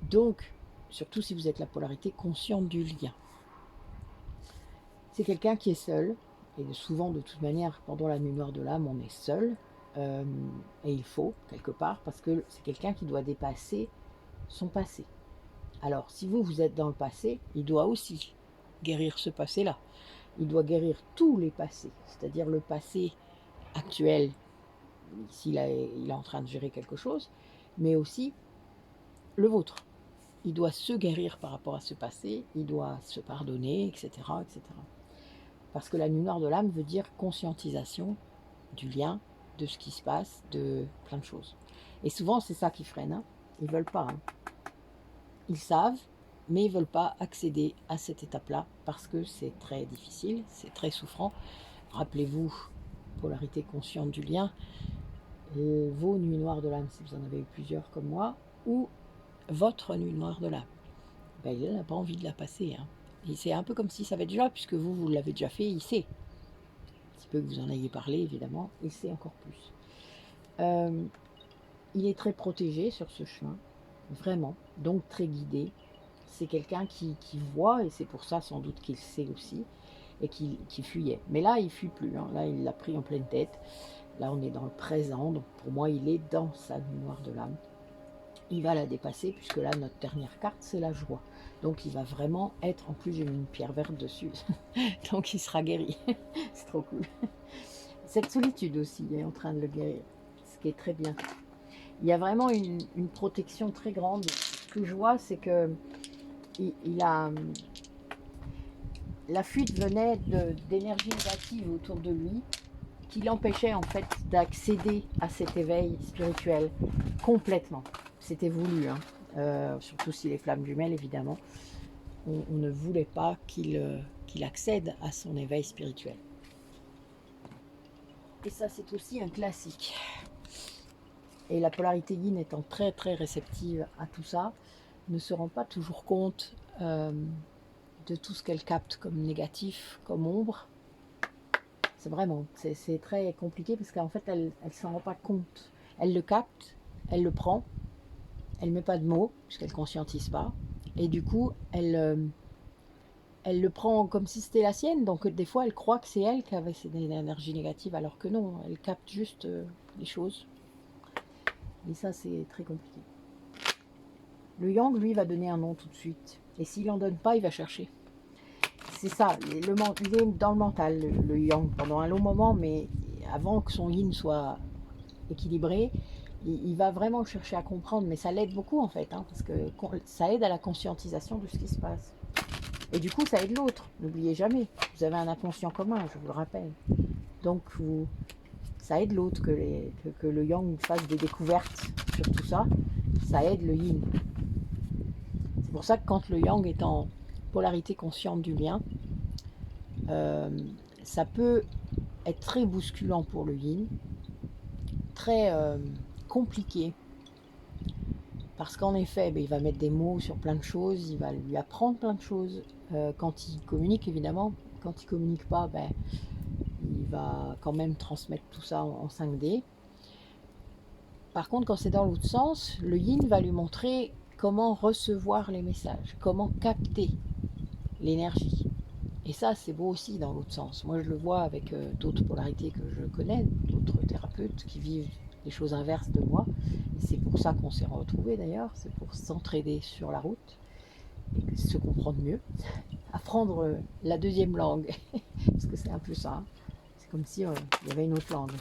Donc, surtout si vous êtes la polarité consciente du lien. C'est quelqu'un qui est seul, et souvent de toute manière, pendant la nuit noire de l'âme, on est seul, et il faut, quelque part, parce que c'est quelqu'un qui doit dépasser son passé. Alors, si vous, vous êtes dans le passé, il doit aussi guérir ce passé-là. Il doit guérir tous les passés, c'est-à-dire le passé actuel, s'il il est en train de gérer quelque chose, mais aussi le vôtre. Il doit se guérir par rapport à ce passé, il doit se pardonner, etc., etc. Parce que la nuit noire de l'âme veut dire conscientisation du lien, de ce qui se passe, de plein de choses. Et souvent, c'est ça qui freine. Hein. Ils ne veulent pas. Hein. Ils savent, mais ils ne veulent pas accéder à cette étape-là parce que c'est très difficile, c'est très souffrant. Rappelez-vous, polarité consciente du lien, vos nuits noires de l'âme, si vous en avez eu plusieurs comme moi, ou votre nuit noire de l'âme. Ben, il n'a pas envie de la passer. Hein. Et c'est un peu comme s'il savait déjà, puisque vous, vous l'avez déjà fait, il sait. Un petit peu que vous en ayez parlé, évidemment, il sait encore plus. Il est très protégé sur ce chemin, vraiment, donc très guidé. C'est quelqu'un qui voit, et c'est pour ça sans doute qu'il sait aussi, et qui fuyait. Mais là, il ne fuit plus, hein. Là, il l'a pris en pleine tête. Là, on est dans le présent, donc pour moi, il est dans sa nuit noire de l'âme. Il va la dépasser, puisque là, notre dernière carte, c'est la joie. Donc, il va vraiment être, en plus, j'ai mis une pierre verte dessus, donc il sera guéri. C'est trop cool. Cette solitude aussi est en train de le guérir, ce qui est très bien. Il y a vraiment une protection très grande. Ce que je vois, c'est que il a... La fuite venait d'énergie négative autour de lui, qui l'empêchait en fait d'accéder à cet éveil spirituel complètement. C'était voulu, hein. Surtout si les flammes jumelles, évidemment, on ne voulait pas qu'il accède à son éveil spirituel. Et ça, c'est aussi un classique. Et la polarité yin étant très très réceptive à tout ça, ne se rend pas toujours compte de tout ce qu'elle capte comme négatif, comme ombre. C'est vraiment, c'est très compliqué parce qu'en fait, elle ne s'en rend pas compte. Elle le capte, elle le prend, elle ne met pas de mots puisqu'elle ne conscientise pas. Et du coup, elle le prend comme si c'était la sienne. Donc des fois, elle croit que c'est elle qui avait cette énergie négative alors que non, elle capte juste les choses. Et ça, c'est très compliqué. Le yang, lui, va donner un nom tout de suite. Et s'il n'en donne pas, il va chercher. C'est ça, il est dans le mental, le yang, pendant un long moment, mais avant que son yin soit équilibré, il va vraiment chercher à comprendre, mais ça l'aide beaucoup en fait, hein, parce que ça aide à la conscientisation de ce qui se passe. Et du coup, ça aide l'autre, n'oubliez jamais, vous avez un inconscient commun, je vous le rappelle. Donc, ça aide l'autre que le yang fasse des découvertes sur tout ça, ça aide le yin. C'est pour ça que quand le yang est en polarité consciente du lien, ça peut être très bousculant pour le yin, très compliqué, parce qu'en effet, il va mettre des mots sur plein de choses, il va lui apprendre plein de choses, quand il communique évidemment, quand il communique pas, il va quand même transmettre tout ça en 5D. Par contre, quand c'est dans l'autre sens, le yin va lui montrer comment recevoir les messages, comment capter l'énergie. Et ça, c'est beau aussi dans l'autre sens. Moi, je le vois avec d'autres polarités que je connais, d'autres thérapeutes qui vivent les choses inverses de moi. Et c'est pour ça qu'on s'est retrouvés d'ailleurs, c'est pour s'entraider sur la route et se comprendre mieux, apprendre la deuxième langue, parce que c'est un peu ça. Hein. C'est comme si il y avait une autre langue.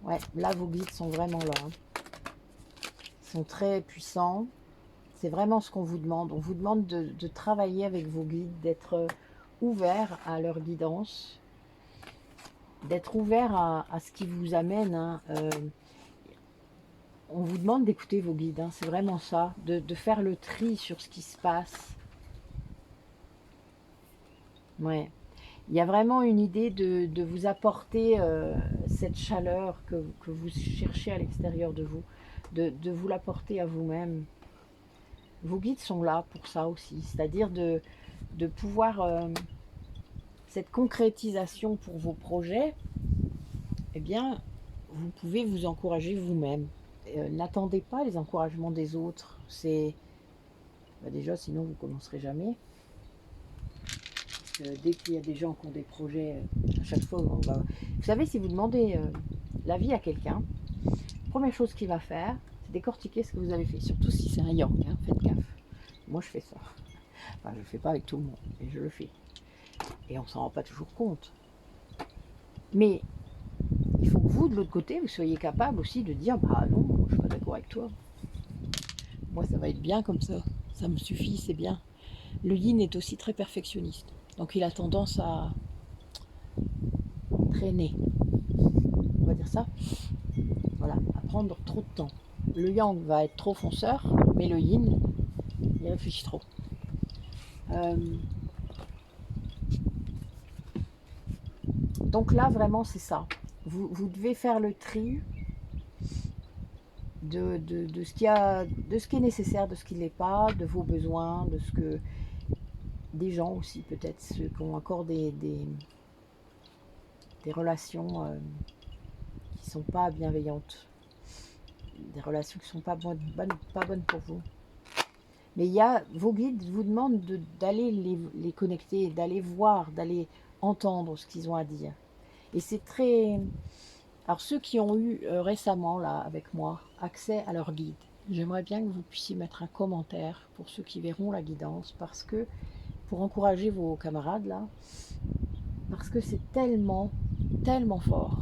Ouais, là, vos guides sont vraiment là. Hein. Ils sont très puissants. C'est vraiment ce qu'on vous demande. On vous demande de travailler avec vos guides, d'être ouvert à leur guidance, d'être ouvert à ce qui vous amène. Hein. On vous demande d'écouter vos guides, hein. C'est vraiment ça, de faire le tri sur ce qui se passe. Ouais. Il y a vraiment une idée de vous apporter cette chaleur que vous cherchez à l'extérieur de vous, de vous l'apporter à vous-même. Vos guides sont là pour ça aussi, c'est-à-dire de pouvoir, cette concrétisation pour vos projets, eh bien, vous pouvez vous encourager vous-même. N'attendez pas les encouragements des autres, c'est déjà sinon vous ne commencerez jamais. que dès qu'il y a des gens qui ont des projets, à chaque fois, on va... Vous savez, si vous demandez l'avis à quelqu'un, la première chose qu'il va faire, c'est décortiquer ce que vous avez fait. Surtout si c'est un yang, hein, faites gaffe. Moi, je fais ça. Enfin, je ne le fais pas avec tout le monde, mais je le fais. Et on s'en rend pas toujours compte. Mais il faut que vous, de l'autre côté, vous soyez capable aussi de dire, bah non, je ne suis pas d'accord avec toi. Moi, ça va être bien comme ça. Ça me suffit, c'est bien. Le yin est aussi très perfectionniste. Donc, il a tendance à traîner. On va dire ça. Voilà, à prendre trop de temps. Le yang va être trop fonceur, mais le yin, il réfléchit trop. Donc là, vraiment, c'est ça. Vous devez faire le tri de ce qui est nécessaire, de ce qui ne l'est pas, de vos besoins, de ce que des gens aussi, peut-être ceux qui ont encore des relations qui ne sont pas bienveillantes, des relations qui ne sont pas bonnes pour vous. Mais il y a, vos guides vous demandent d'aller les connecter, d'aller voir, d'aller entendre ce qu'ils ont à dire. Et c'est très... Alors ceux qui ont eu récemment, là, avec moi, accès à leur guide, j'aimerais bien que vous puissiez mettre un commentaire pour ceux qui verront la guidance, parce que, pour encourager vos camarades, là, parce que c'est tellement, tellement fort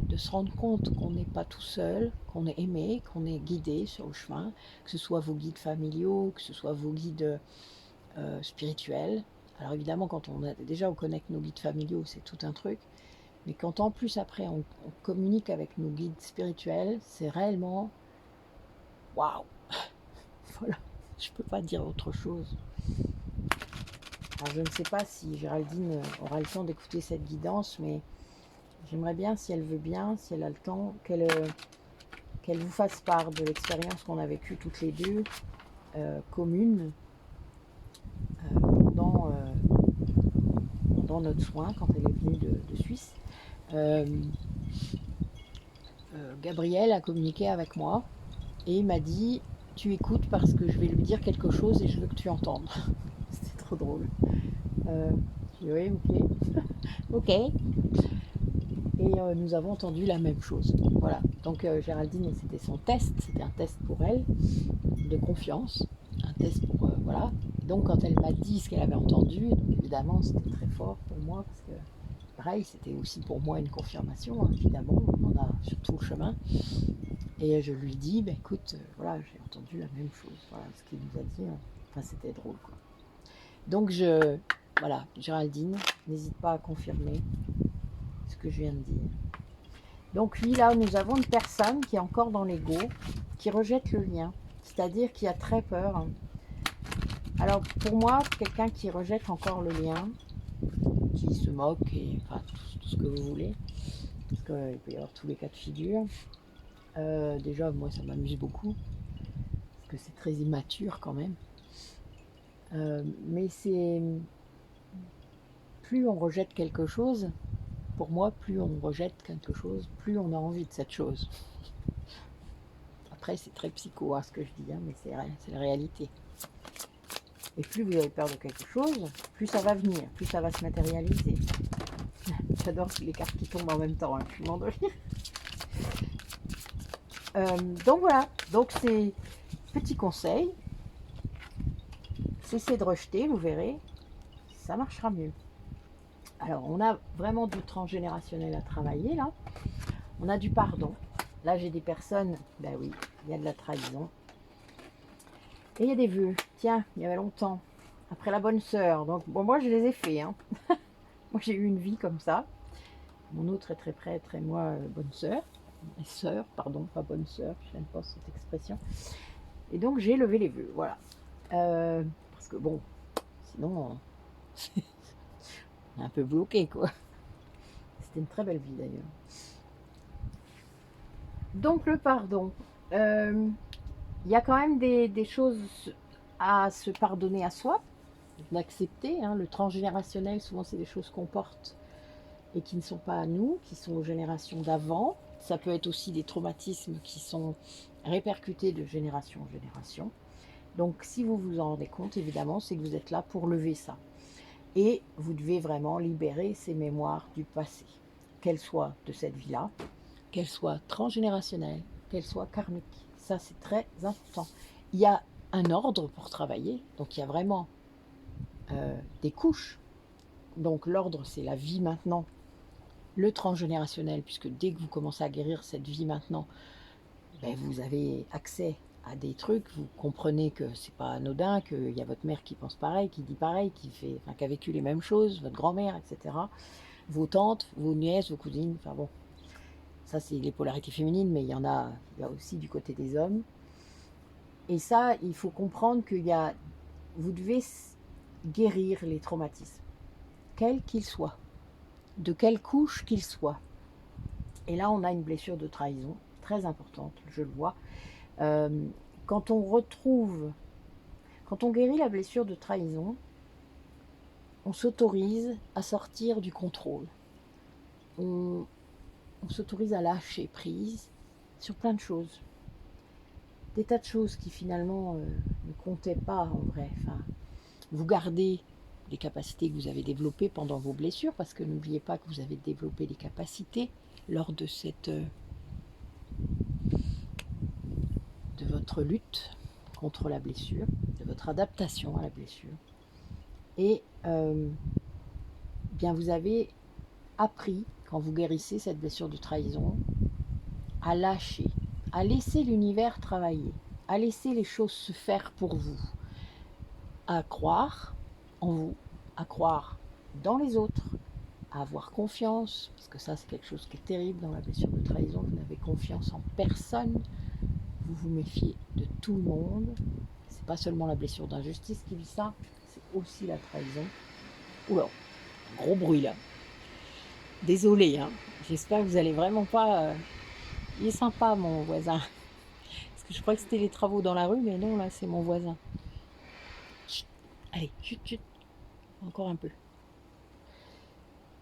de se rendre compte qu'on n'est pas tout seul, qu'on est aimé, qu'on est guidé sur le chemin, que ce soit vos guides familiaux, que ce soit vos guides spirituels. Alors évidemment, quand on connecte nos guides familiaux, c'est tout un truc. Mais quand en plus après on communique avec nos guides spirituels, c'est réellement waouh. Voilà, je peux pas dire autre chose. Alors je ne sais pas si Géraldine aura le temps d'écouter cette guidance, mais j'aimerais bien, si elle veut bien, si elle a le temps, qu'elle vous fasse part de l'expérience qu'on a vécue toutes les deux, commune, pendant notre soin, quand elle est venue de Suisse. Gabriel a communiqué avec moi et il m'a dit, tu écoutes parce que je vais lui dire quelque chose et je veux que tu entendes. C'était trop drôle. J'ai dit, oui, ok. Ok. Et nous avons entendu la même chose. Voilà. Donc Géraldine, c'était son test. C'était un test pour elle de confiance. Un test pour... voilà. Donc quand elle m'a dit ce qu'elle avait entendu, donc, évidemment, c'était très fort pour moi parce que pareil, c'était aussi pour moi une confirmation, hein, évidemment. On en a sur tout le chemin. Et je lui dis, bah, écoute, voilà, j'ai entendu la même chose. Voilà ce qu'il nous a dit. Enfin, c'était drôle, quoi. Donc, voilà, Géraldine, n'hésite pas à confirmer ce que je viens de dire. Donc, lui, là, nous avons une personne qui est encore dans l'ego, qui rejette le lien, c'est-à-dire qui a très peur. Alors, pour moi, quelqu'un qui rejette encore le lien, qui se moque, et enfin, tout ce que vous voulez, parce qu'il peut y avoir tous les cas de figure. Déjà, moi, ça m'amuse beaucoup, parce que c'est très immature quand même. Mais c'est... Plus on rejette quelque chose, pour moi, plus on rejette quelque chose, plus on a envie de cette chose. Après, c'est très psycho, hein, ce que je dis, hein, mais c'est la réalité. Et plus vous avez peur de quelque chose, plus ça va venir, plus ça va se matérialiser. J'adore les cartes qui tombent en même temps, hein, je suis mort de rire. Donc voilà, donc c'est petit conseil. Cessez de rejeter, vous verrez, ça marchera mieux. Alors, on a vraiment du transgénérationnel à travailler, là. On a du pardon. Là, j'ai des personnes, ben oui, il y a de la trahison. Et il y a des vœux. Tiens, il y avait longtemps. Après la bonne sœur. Donc, bon, moi, je les ai faits. Hein. Moi, j'ai eu une vie comme ça. Mon autre est très prêtre et moi, bonne sœur. Sœur, pardon, pas bonne sœur. Je n'aime pas cette expression. Et donc, j'ai levé les vœux. Voilà. Parce que, bon, sinon... un peu bloqué, quoi. C'était une très belle vie, d'ailleurs. Donc, le pardon. Il y a quand même des choses à se pardonner à soi, d'accepter. Hein. Le transgénérationnel, souvent, c'est des choses qu'on porte et qui ne sont pas à nous, qui sont aux générations d'avant. Ça peut être aussi des traumatismes qui sont répercutés de génération en génération. Donc, si vous vous en rendez compte, évidemment, c'est que vous êtes là pour lever ça. Et vous devez vraiment libérer ces mémoires du passé, qu'elles soient de cette vie-là, qu'elles soient transgénérationnelles, qu'elles soient karmiques. Ça, c'est très important. Il y a un ordre pour travailler, donc il y a vraiment des couches. Donc l'ordre, c'est la vie maintenant, le transgénérationnel, puisque dès que vous commencez à guérir cette vie maintenant, ben, vous avez accès à des trucs, vous comprenez que c'est pas anodin, qu'il y a votre mère qui pense pareil, qui dit pareil, qui a vécu les mêmes choses, votre grand-mère, etc. Vos tantes, vos nièces, vos cousines, enfin bon, ça c'est les polarités féminines, mais il y a aussi du côté des hommes. Et ça, il faut comprendre vous devez guérir les traumatismes, quels qu'ils soient, de quelle couche qu'ils soient. Et là, on a une blessure de trahison très importante, je le vois. Quand on guérit la blessure de trahison, on s'autorise à sortir du contrôle. On s'autorise à lâcher prise sur plein de choses. Des tas de choses qui finalement ne comptaient pas en vrai. Enfin, vous gardez les capacités que vous avez développées pendant vos blessures, parce que n'oubliez pas que vous avez développé des capacités lors de votre lutte contre la blessure, de votre adaptation à la blessure. Et bien vous avez appris, quand vous guérissez cette blessure de trahison, à lâcher, à laisser l'univers travailler, à laisser les choses se faire pour vous, à croire en vous, à croire dans les autres, à avoir confiance, parce que ça c'est quelque chose qui est terrible dans la blessure de trahison, vous n'avez confiance en personne, vous vous méfiez de tout le monde. C'est pas seulement la blessure d'injustice qui vit ça, c'est aussi la trahison. Oula, gros bruit là. Désolé, hein. J'espère que vous allez vraiment pas... Il est sympa mon voisin. Parce que je crois que c'était les travaux dans la rue, mais non, là c'est mon voisin. Chut. Allez, chut, chut. Encore un peu.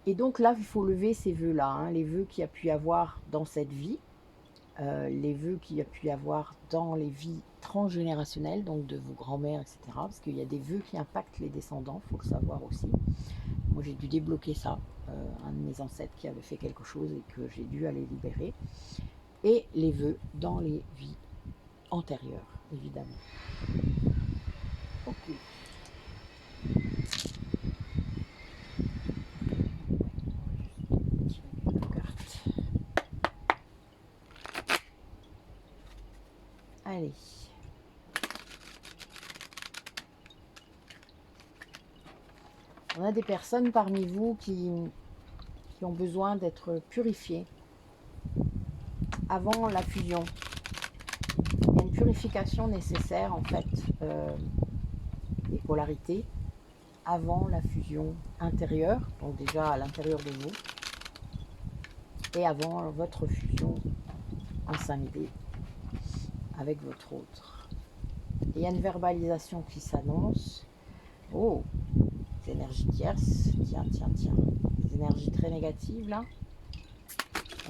Et donc là, il faut lever ces vœux-là, hein, les vœux qu'il y a pu y avoir dans cette vie, les vœux qu'il y a pu y avoir dans les vies transgénérationnelles, donc de vos grands-mères, etc. Parce qu'il y a des vœux qui impactent les descendants, il faut le savoir aussi. Moi, j'ai dû débloquer ça, un de mes ancêtres qui avait fait quelque chose et que j'ai dû aller libérer. Et les vœux dans les vies antérieures, évidemment. Ok. Allez. On a des personnes parmi vous qui ont besoin d'être purifiées avant la fusion. Il y a une purification nécessaire en fait des polarités avant la fusion intérieure, donc déjà à l'intérieur de vous, et avant votre fusion en 5D avec votre autre. Et il y a une verbalisation qui s'annonce. Oh, des énergies tierces, tiens, des énergies très négatives là.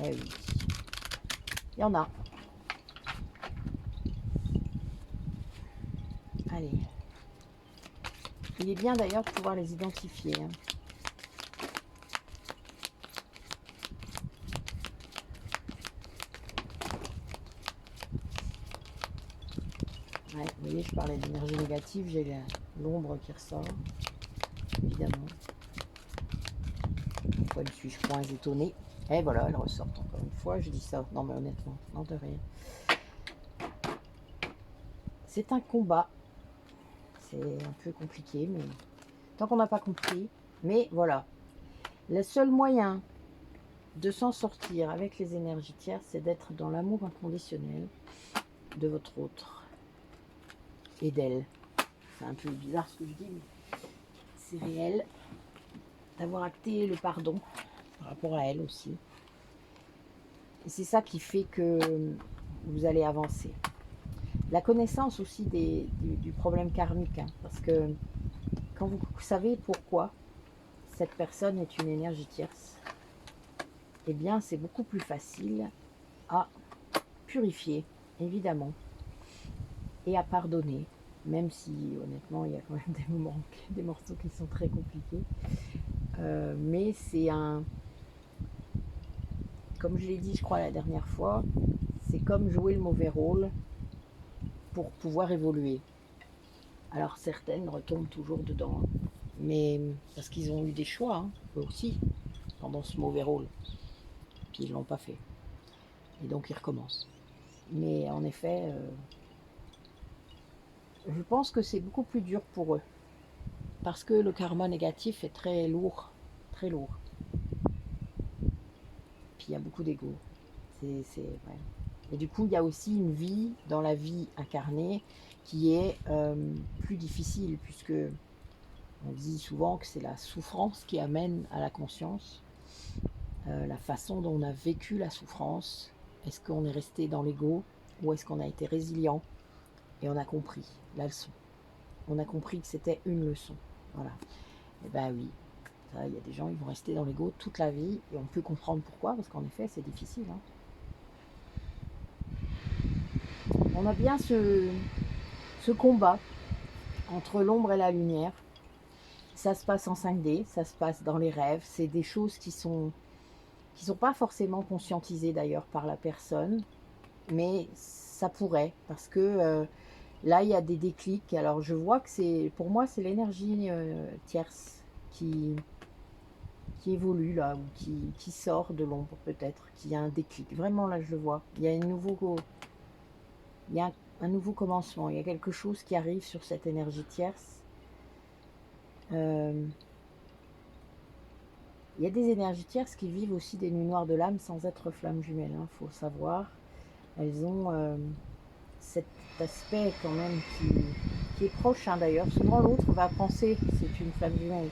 Eh oui, il y en a. Allez. Il est bien d'ailleurs de pouvoir les identifier. Hein. Ouais, vous voyez, je parlais d'énergie négative, j'ai l'ombre qui ressort, évidemment. Pourquoi ne suis-je point étonnée? Et voilà, elle ressort encore une fois, je dis ça. Non mais honnêtement, non de rien. C'est un combat. C'est un peu compliqué, mais tant qu'on n'a pas compris. Mais voilà. Le seul moyen de s'en sortir avec les énergies tierces, c'est d'être dans l'amour inconditionnel de votre autre et d'elle. C'est un peu bizarre ce que je dis, mais c'est réel. D'avoir acté le pardon par rapport à elle aussi. Et c'est ça qui fait que vous allez avancer. La connaissance aussi du problème karmique, hein, parce que quand vous savez pourquoi cette personne est une énergie tierce, eh bien c'est beaucoup plus facile à purifier, évidemment, et à pardonner même si honnêtement il y a quand même des moments, des morceaux qui sont très compliqués. Mais c'est un, comme je l'ai dit je crois la dernière fois, c'est comme jouer le mauvais rôle pour pouvoir évoluer. Alors certaines retombent toujours dedans, mais parce qu'ils ont eu des choix, hein, eux aussi, pendant ce mauvais rôle, puis ils ne l'ont pas fait. Et donc ils recommencent. Mais en effet, je pense que c'est beaucoup plus dur pour eux, parce que le karma négatif est très lourd, très lourd. Puis il y a beaucoup d'ego. Ouais. Et du coup, il y a aussi une vie dans la vie incarnée qui est plus difficile, puisque on dit souvent que c'est la souffrance qui amène à la conscience, la façon dont on a vécu la souffrance. Est-ce qu'on est resté dans l'ego ou est-ce qu'on a été résilient et on a compris la leçon. On a compris que c'était une leçon. Voilà. Et ben oui, il y a des gens, ils vont rester dans l'ego toute la vie et on peut comprendre pourquoi, parce qu'en effet, c'est difficile. Hein. On a bien ce combat entre l'ombre et la lumière. Ça se passe en 5D, ça se passe dans les rêves. C'est des choses qui sont pas forcément conscientisées d'ailleurs par la personne, mais ça pourrait, parce que là, il y a des déclics. Alors, je vois que pour moi, c'est l'énergie tierce qui évolue là, ou qui sort de l'ombre peut-être, qui a un déclic. Vraiment, là, je le vois. Il y a un nouveau commencement. Il y a quelque chose qui arrive sur cette énergie tierce. Il y a des énergies tierces qui vivent aussi des nuits noires de l'âme sans être flammes jumelles, hein, faut savoir. Elles ont cet aspect quand même qui est proche, hein, d'ailleurs. Souvent l'autre va penser que c'est une flamme jumelle,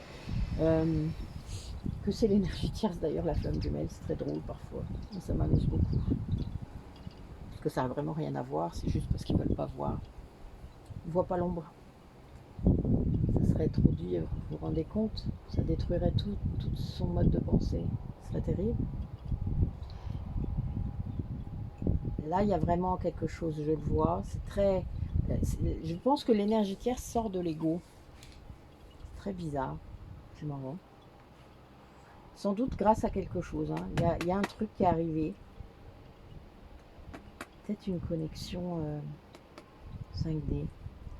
que c'est l'énergie tierce d'ailleurs, la flamme jumelle. C'est très drôle parfois, ça m'amuse beaucoup. Parce que ça n'a vraiment rien à voir, c'est juste parce qu'ils ne veulent pas voir. Ils ne voient pas l'ombre. Ça serait trop dur, vous vous rendez compte? Ça détruirait tout son mode de pensée. Ce serait terrible. Là, il y a vraiment quelque chose, je le vois. Je pense que l'énergie tierce sort de l'ego. C'est très bizarre. C'est marrant. Sans doute grâce à quelque chose. Hein. Il y a un truc qui est arrivé. Peut-être une connexion 5D.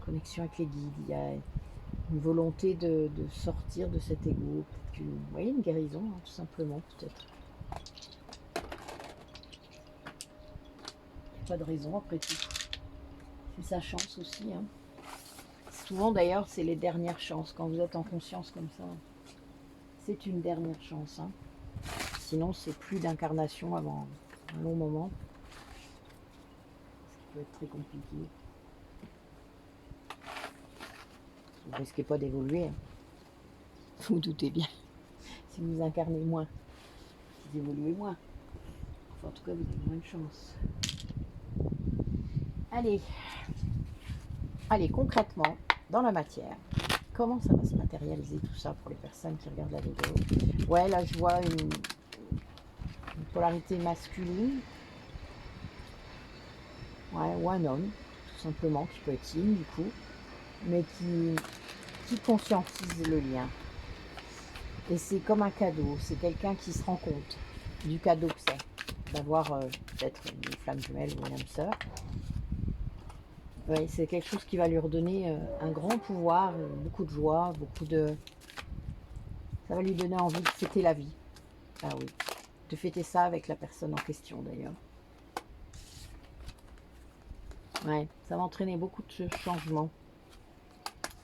Connexion avec les guides. Il y a une volonté de sortir de cet ego. Peut-être une guérison, hein, tout simplement, peut-être. Pas de raison après tout. C'est sa chance aussi. Hein. Souvent d'ailleurs, c'est les dernières chances. Quand vous êtes en conscience comme ça, c'est une dernière chance. Hein. Sinon, c'est plus d'incarnation avant un long moment. Ça peut être très compliqué. Vous ne risquez pas d'évoluer. Hein. Vous vous doutez bien. Si vous incarnez moins, vous évoluez moins. Enfin, en tout cas, vous avez moins de chance. Allez, concrètement, dans la matière, comment ça va se matérialiser tout ça pour les personnes qui regardent la vidéo? Ouais, là, je vois une polarité masculine. Ouais, ou un homme, tout simplement, qui peut être yin, du coup, mais qui conscientise le lien. Et c'est comme un cadeau, c'est quelqu'un qui se rend compte du cadeau que c'est, d'avoir peut-être une flamme jumelle ou une âme sœur. Ouais, c'est quelque chose qui va lui redonner un grand pouvoir, beaucoup de joie, ça va lui donner envie de fêter la vie. Ah oui, de fêter ça avec la personne en question d'ailleurs. Ouais, ça va entraîner beaucoup de changements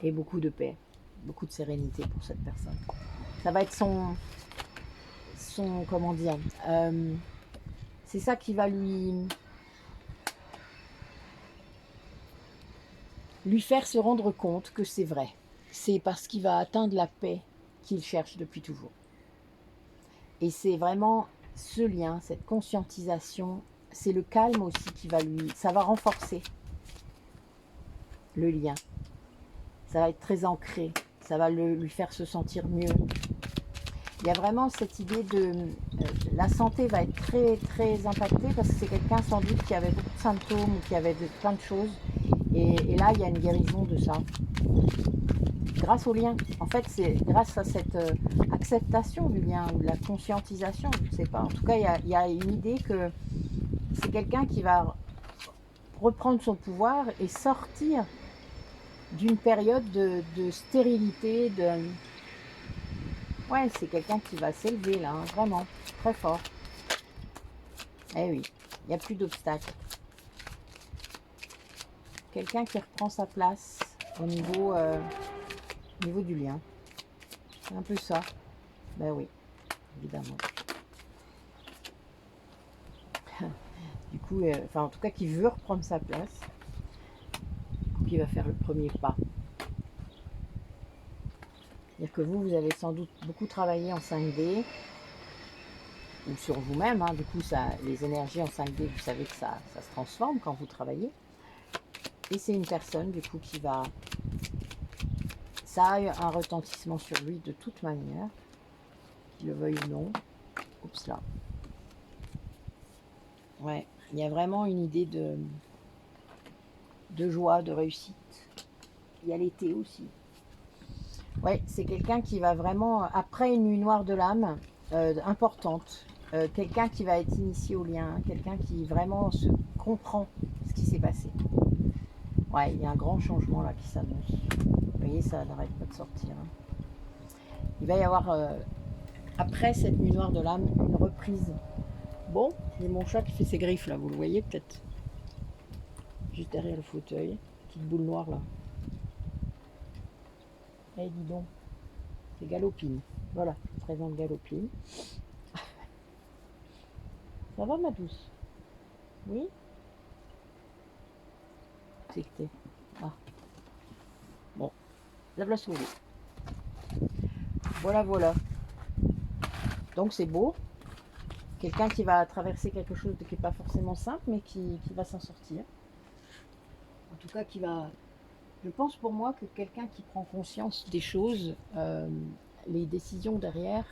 et beaucoup de paix, beaucoup de sérénité pour cette personne. Ça va être son comment dire, c'est ça qui va lui faire se rendre compte que c'est vrai. C'est parce qu'il va atteindre la paix qu'il cherche depuis toujours. Et c'est vraiment ce lien, cette conscientisation, c'est le calme aussi qui va ça va renforcer le lien. Ça va être très ancré, ça va lui faire se sentir mieux. Il y a vraiment cette idée la santé va être très très impactée parce que c'est quelqu'un sans doute qui avait beaucoup de symptômes ou qui avait plein de choses. Et là, il y a une guérison de ça. Grâce au lien. En fait, c'est grâce à cette acceptation du lien, ou de la conscientisation, je ne sais pas. En tout cas, il y a une idée que c'est quelqu'un qui va reprendre son pouvoir et sortir d'une période de stérilité, de... Ouais, c'est quelqu'un qui va s'élever là, hein, vraiment, très fort. Eh oui, il n'y a plus d'obstacles. Quelqu'un qui reprend sa place au niveau du lien. C'est un peu ça. Ben oui, évidemment. Du coup, enfin en tout cas, qui veut reprendre sa place, qui va faire le premier pas. C'est-à-dire que vous avez sans doute beaucoup travaillé en 5D, ou sur vous-même, hein. Du coup, ça, les énergies en 5D, vous savez que ça se transforme quand vous travaillez. Et c'est une personne, du coup, qui va... Ça a un retentissement sur lui de toute manière, qu'il le veuille ou non. Oups là. Ouais, il y a vraiment une idée de joie, de réussite. Il y a l'été aussi. Ouais, c'est quelqu'un qui va vraiment, après une nuit noire de l'âme, importante, quelqu'un qui va être initié au lien, quelqu'un qui vraiment se comprend ce qui s'est passé. Ouais, il y a un grand changement là qui s'annonce. Vous voyez, ça n'arrête pas de sortir. Hein. Il va y avoir, après cette nuit noire de l'âme, une reprise. Bon, j'ai mon chat qui fait ses griffes là, vous le voyez peut-être. Juste derrière le fauteuil. Petite boule noire là. Eh, dis donc. C'est Galopine. Voilà, je vous présente Galopine. Ça va ma douce? Oui? C'est que t'es... Ah. Bon, lave la souris. Voilà, voilà. Donc c'est beau. Quelqu'un qui va traverser quelque chose qui n'est pas forcément simple, mais qui va s'en sortir. En tout cas, qui va... Je pense pour moi que quelqu'un qui prend conscience des choses, les décisions derrière,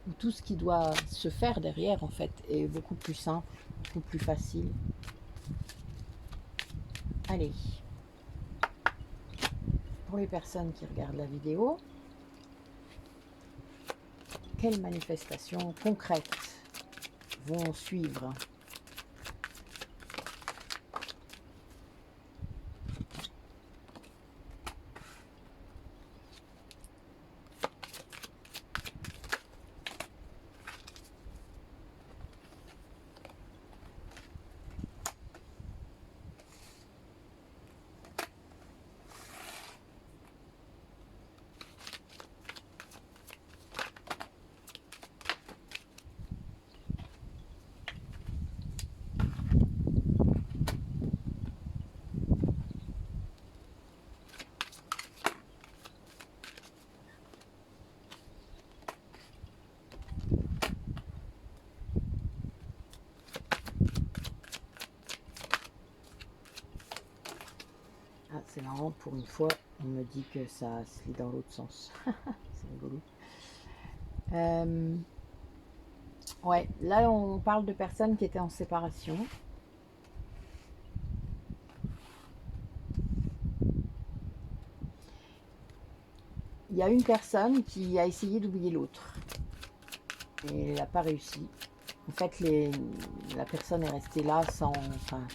ou tout ce qui doit se faire derrière, en fait, est beaucoup plus simple, beaucoup plus facile. Allez. Pour les personnes qui regardent la vidéo, quelles manifestations concrètes vont suivre? Ah, c'est marrant, pour une fois, on me dit que ça se lit dans l'autre sens. C'est rigolo. Ouais, là on parle de personnes qui étaient en séparation. Il y a une personne qui a essayé d'oublier l'autre. Et elle n'a pas réussi. En fait, la personne est restée là sans... Enfin,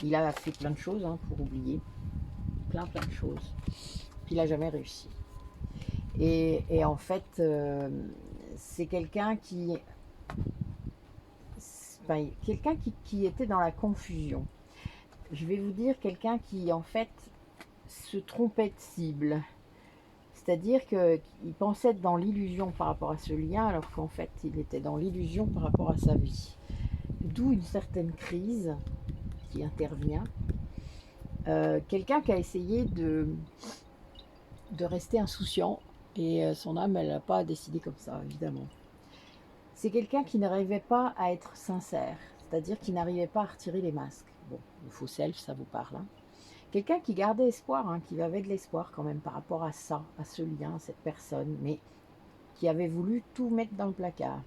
il a fait plein de choses hein, pour oublier. Plein de choses. Puis il n'a jamais réussi. Et en fait, c'est quelqu'un qui... Enfin, quelqu'un qui était dans la confusion. Je vais vous dire quelqu'un qui, en fait, se trompait de cible. C'est-à-dire qu'il pensait être dans l'illusion par rapport à ce lien, alors qu'en fait, il était dans l'illusion par rapport à sa vie. D'où une certaine crise qui intervient. Quelqu'un qui a essayé de rester insouciant, et son âme, elle n'a pas décidé comme ça, évidemment. C'est quelqu'un qui n'arrivait pas à être sincère, c'est-à-dire qui n'arrivait pas à retirer les masques. Bon, le faux self, ça vous parle, hein. Quelqu'un qui gardait espoir, hein, qui avait de l'espoir quand même par rapport à ça, à ce lien, à cette personne, mais qui avait voulu tout mettre dans le placard.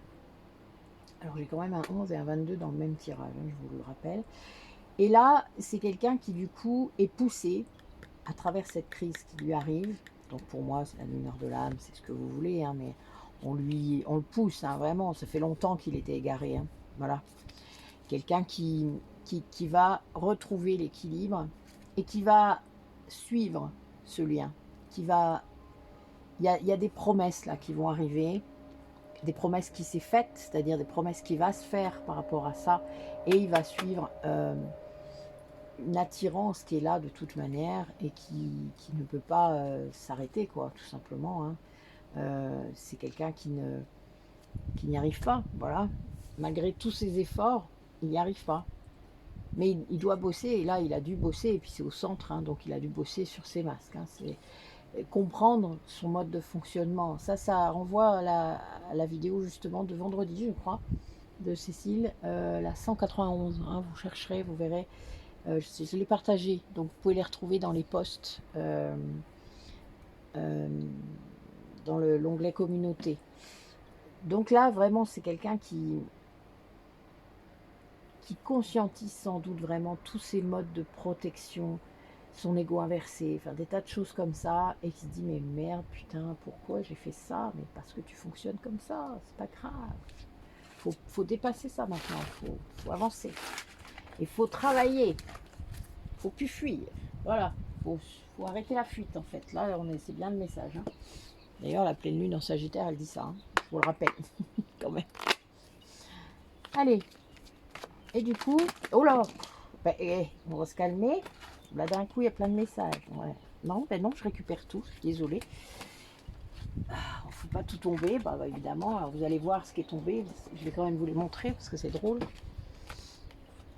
Alors j'ai quand même un 11 et un 22 dans le même tirage, hein, je vous le rappelle. Et là, c'est quelqu'un qui du coup est poussé à travers cette crise qui lui arrive. Donc pour moi, c'est la lumière de l'âme, c'est ce que vous voulez, hein, mais on le pousse, hein, vraiment. Ça fait longtemps qu'il était égaré, hein, voilà. Quelqu'un qui va retrouver l'équilibre et qui va suivre ce lien, il y a des promesses là qui vont arriver, des promesses qui s'est faites, c'est-à-dire des promesses qui va se faire par rapport à ça, et il va suivre une attirance qui est là de toute manière et qui ne peut pas s'arrêter, quoi, tout simplement, hein. C'est quelqu'un qui n'y arrive pas, voilà. Malgré tous ses efforts, il n'y arrive pas. Mais il doit bosser, et là, il a dû bosser, et puis c'est au centre, hein, donc il a dû bosser sur ses masques, hein. C'est comprendre son mode de fonctionnement. Ça renvoie à la vidéo justement de vendredi, je crois, de Cécile, la 191, hein, vous chercherez, vous verrez. Je l'ai partagé, donc vous pouvez les retrouver dans les posts, dans l'onglet communauté. Donc là, vraiment, c'est quelqu'un qui conscientise sans doute vraiment tous ces modes de protection, son ego inversé, enfin des tas de choses comme ça, et qui se dit mais merde, putain, pourquoi j'ai fait ça? Mais parce que tu fonctionnes comme ça, c'est pas grave. Faut dépasser ça maintenant, faut avancer. Il faut travailler, faut plus fuir. Voilà, faut arrêter la fuite en fait. Là, c'est bien le message, hein. D'ailleurs, la pleine lune en Sagittaire, elle dit ça, hein. Je vous le rappelle, quand même. Allez. Et du coup, oh là, ben, on va se calmer. Là, d'un coup, il y a plein de messages. Ouais. Non, ben non, je récupère tout. Désolée. Il ne faut pas tout tomber, bah, évidemment. Alors, vous allez voir ce qui est tombé. Je vais quand même vous les montrer parce que c'est drôle.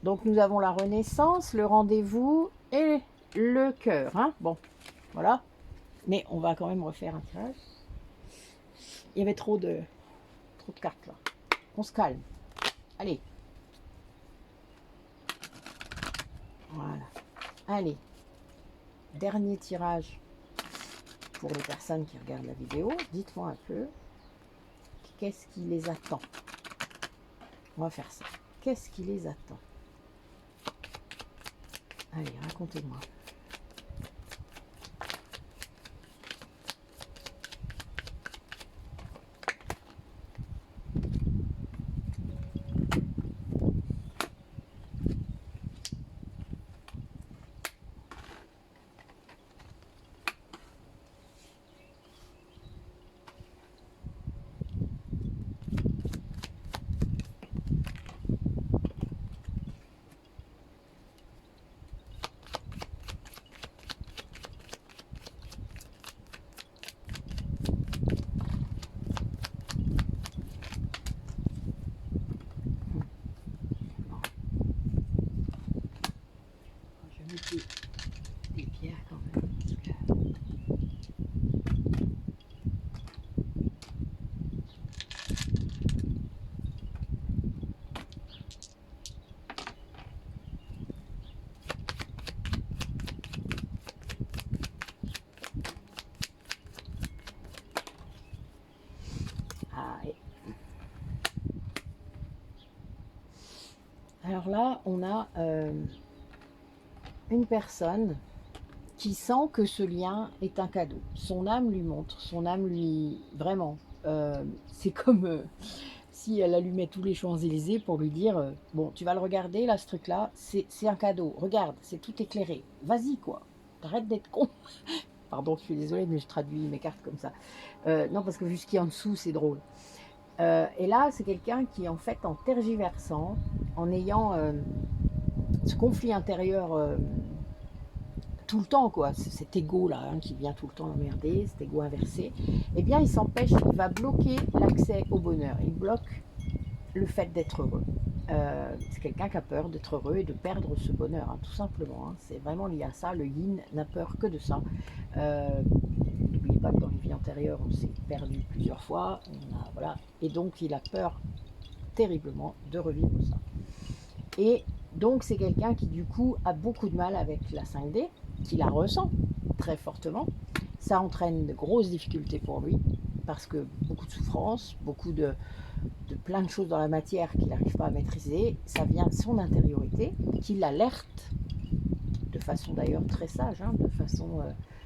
Donc, nous avons la renaissance, le rendez-vous et le cœur, hein. Bon, voilà. Mais on va quand même refaire un tirage. Il y avait trop de cartes là. On se calme. Allez. Voilà. Allez. Dernier tirage pour les personnes qui regardent la vidéo. Dites-moi un peu. Qu'est-ce qui les attend? On va faire ça. Qu'est-ce qui les attend? Allez, racontez-moi. Des pierres quand même. Ah, et... Alors là, on a une personne qui sent que ce lien est un cadeau. Son âme lui montre, son âme lui... Vraiment, c'est comme si elle allumait tous les Champs-Élysées pour lui dire bon, tu vas le regarder là, ce truc-là, c'est un cadeau. Regarde, c'est tout éclairé. Vas-y, quoi. Arrête d'être con. Pardon, je suis désolée, mais je traduis mes cartes comme ça. Non, parce que vu ce qu'il y a en dessous, c'est drôle. Et là, c'est quelqu'un qui, en fait, en tergiversant, en ayant ce conflit intérieur tout le temps, quoi, cet ego là, hein, qui vient tout le temps l'emmerder, cet ego inversé, eh bien il s'empêche, il va bloquer l'accès au bonheur, il bloque le fait d'être heureux. C'est quelqu'un qui a peur d'être heureux et de perdre ce bonheur, hein, tout simplement, hein. C'est vraiment lié à ça, le yin n'a peur que de ça. N'oubliez pas que dans les vies antérieures, on s'est perdu plusieurs fois, voilà, et donc il a peur terriblement de revivre ça. Et donc c'est quelqu'un qui du coup a beaucoup de mal avec la 5D, qui la ressent très fortement. Ça entraîne de grosses difficultés pour lui. parce que beaucoup de souffrance, beaucoup de plein de choses dans la matière qu'il n'arrive pas à maîtriser, ça vient de son intériorité, qui l'alerte, de façon d'ailleurs très sage, hein, de façon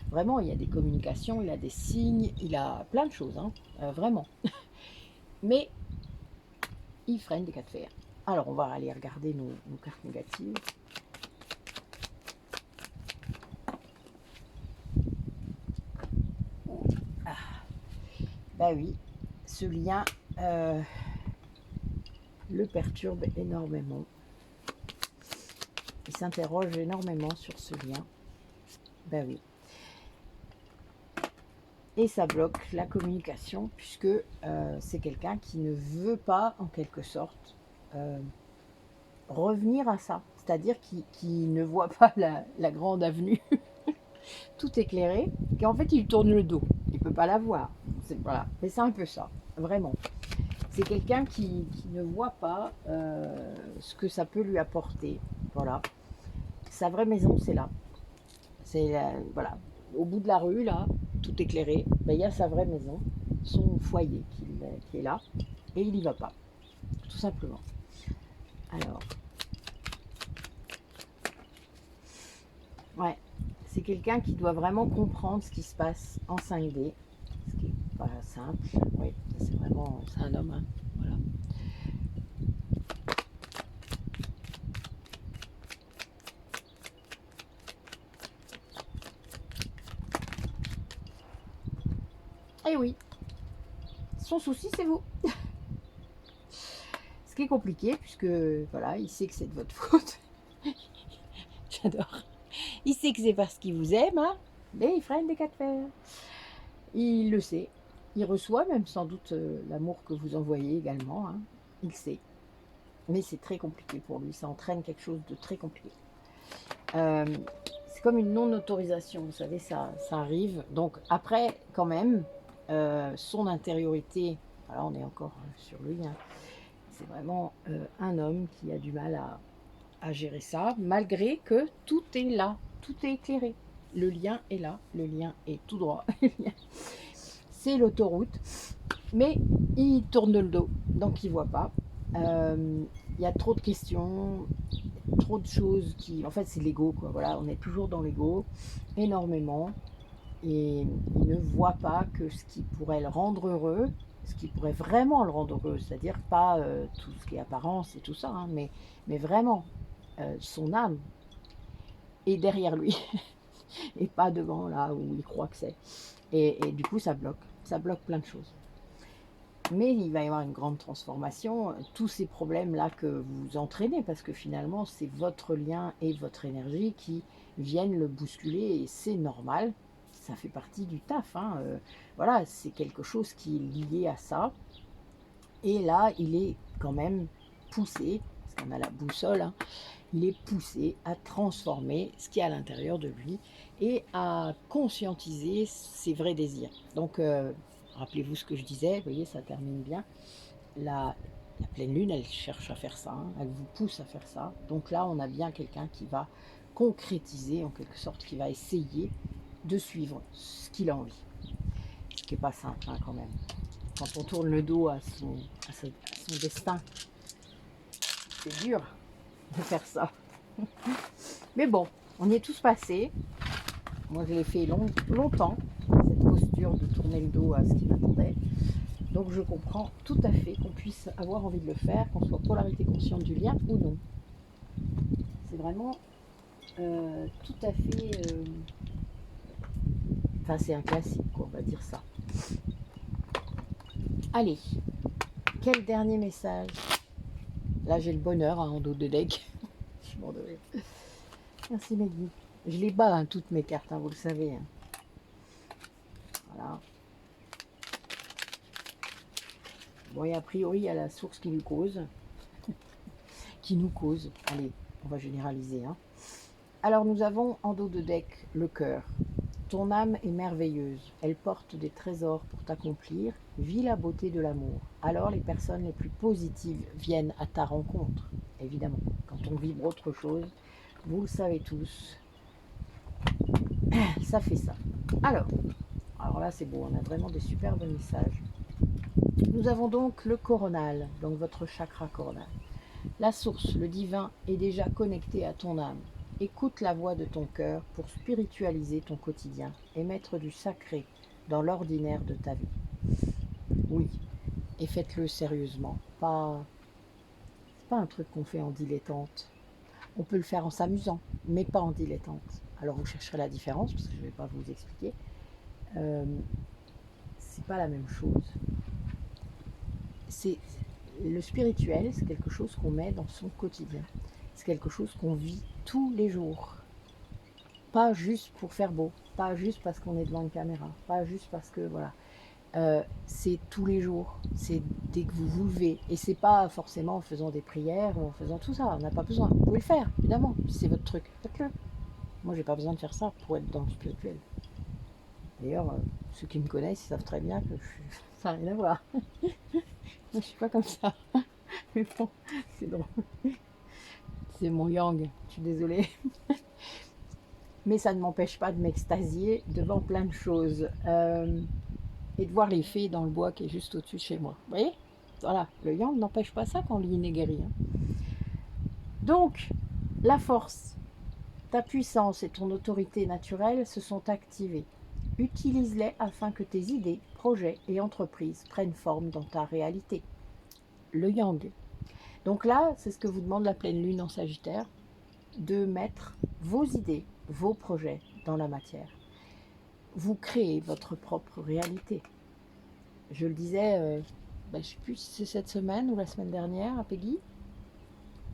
vraiment, il y a des communications, il a des signes, il a plein de choses, hein, vraiment. Mais il freine des cas de fer. Alors on va aller regarder nos cartes négatives. Ah, bah oui, ce lien le perturbe énormément. Il s'interroge énormément sur ce lien. Ben oui. Et ça bloque la communication puisque c'est quelqu'un qui ne veut pas, en quelque sorte, revenir à ça. C'est-à-dire qui ne voit pas la grande avenue, tout éclairé, qu'en fait il tourne le dos. Il ne peut pas la voir. Voilà. Mais c'est un peu ça, vraiment. C'est quelqu'un qui ne voit pas ce que ça peut lui apporter. Voilà. Sa vraie maison, c'est là. C'est voilà, au bout de la rue, là, tout éclairé, ben, il y a sa vraie maison, son foyer qui est là, et il n'y va pas, tout simplement. Alors, ouais, c'est quelqu'un qui doit vraiment comprendre ce qui se passe en 5D, ce qui n'est pas simple. Oui, c'est vraiment, c'est un homme, hein, voilà. Et oui, son souci, c'est vous. Ce qui est compliqué, puisque voilà, il sait que c'est de votre faute. J'adore. Il sait que c'est parce qu'il vous aime, hein, mais il freine des cas de fer. Il le sait. Il reçoit même sans doute l'amour que vous envoyez également. Hein. Il sait. Mais c'est très compliqué pour lui. Ça entraîne quelque chose de très compliqué. C'est comme une non-autorisation. Vous savez, ça arrive. Donc après, quand même, son intériorité, voilà, on est encore sur lui, hein, c'est vraiment un homme qui a du mal à gérer ça, malgré que tout est là, tout est éclairé. Le lien est là, le lien est tout droit. C'est l'autoroute, mais il tourne le dos, donc il ne voit pas. Il y a trop de questions, trop de choses qui... En fait, c'est l'ego, quoi. Voilà, on est toujours dans l'ego, énormément. Et il ne voit pas que ce qui pourrait le rendre heureux, ce qui pourrait vraiment le rendre heureux, c'est-à-dire pas tout ce qui est apparence et tout ça, hein, mais vraiment son âme est derrière lui et pas devant là où il croit que c'est. Et du coup, ça bloque plein de choses. Mais il va y avoir une grande transformation, tous ces problèmes-là que vous entraînez, parce que finalement, c'est votre lien et votre énergie qui viennent le bousculer, et c'est normal, ça fait partie du taf. Hein. Voilà, c'est quelque chose qui est lié à ça. Et là, il est quand même poussé, parce qu'on a la boussole, hein, il est poussé à transformer ce qui est à l'intérieur de lui et à conscientiser ses vrais désirs. Donc, rappelez-vous ce que je disais, vous voyez, ça termine bien. La pleine lune, elle cherche à faire ça, hein, elle vous pousse à faire ça. Donc là, on a bien quelqu'un qui va concrétiser, en quelque sorte, qui va essayer de suivre ce qu'il a envie. Ce qui n'est pas simple, hein, quand même. Quand on tourne le dos à son destin, c'est dur de faire ça. Mais bon, on y est tous passés. Moi, je l'ai fait longtemps, cette posture de tourner le dos à ce qui m'attendait. Donc, je comprends tout à fait qu'on puisse avoir envie de le faire, qu'on soit polarité consciente du lien ou non. C'est vraiment tout à fait... Enfin, c'est un classique, quoi, on va dire ça. Allez, quel dernier message? Là, j'ai le bonheur hein, en dos de deck. Je suis mort de rire. Merci Maggie. Je les bats, hein, toutes mes cartes, hein, vous le savez. Hein. Voilà. Bon, et a priori, il y a la source qui nous cause. Allez, on va généraliser. Hein. Alors, nous avons en dos de deck le cœur. Ton âme est merveilleuse. Elle porte des trésors pour t'accomplir. Vis la beauté de l'amour. Alors, les personnes les plus positives viennent à ta rencontre. Évidemment, quand on vibre autre chose, vous le savez tous, ça fait ça. Alors, Alors là, c'est beau, on a vraiment des superbes messages. Nous avons donc le coronal, donc votre chakra coronal. La source, le divin, est déjà connecté à ton âme. Écoute la voix de ton cœur pour spiritualiser ton quotidien et mettre du sacré dans l'ordinaire de ta vie. Oui, et faites-le sérieusement. C'est pas un truc qu'on fait en dilettante. On peut le faire en s'amusant, mais pas en dilettante. Alors vous chercherez la différence, parce que je ne vais pas vous expliquer. C'est pas la même chose. Le spirituel, c'est quelque chose qu'on met dans son quotidien. C'est quelque chose qu'on vit tous les jours. Pas juste pour faire beau, pas juste parce qu'on est devant une caméra, pas juste parce que voilà. C'est tous les jours, c'est dès que vous vous levez. Et c'est pas forcément en faisant des prières ou en faisant tout ça, on n'a pas besoin. Vous pouvez le faire, évidemment, si c'est votre truc, faites-le. Moi, j'ai pas besoin de faire ça pour être dans le spirituel. D'ailleurs, ceux qui me connaissent, ils savent très bien que ça n'a rien à voir. Moi, je suis pas comme ça. Mais bon, c'est drôle. C'est mon yang, je suis désolée. Mais ça ne m'empêche pas de m'extasier devant plein de choses. Et de voir les fées dans le bois qui est juste au-dessus de chez moi. Vous voyez? Voilà, le yang n'empêche pas ça quand lit Negeri. Hein. Donc, la force, ta puissance et ton autorité naturelle se sont activées. Utilise-les afin que tes idées, projets et entreprises prennent forme dans ta réalité. Le yang. Donc là, c'est ce que vous demande la pleine lune en Sagittaire, de mettre vos idées, vos projets dans la matière. Vous créez votre propre réalité. Je le disais, je ne sais plus si c'est cette semaine ou la semaine dernière à Peggy,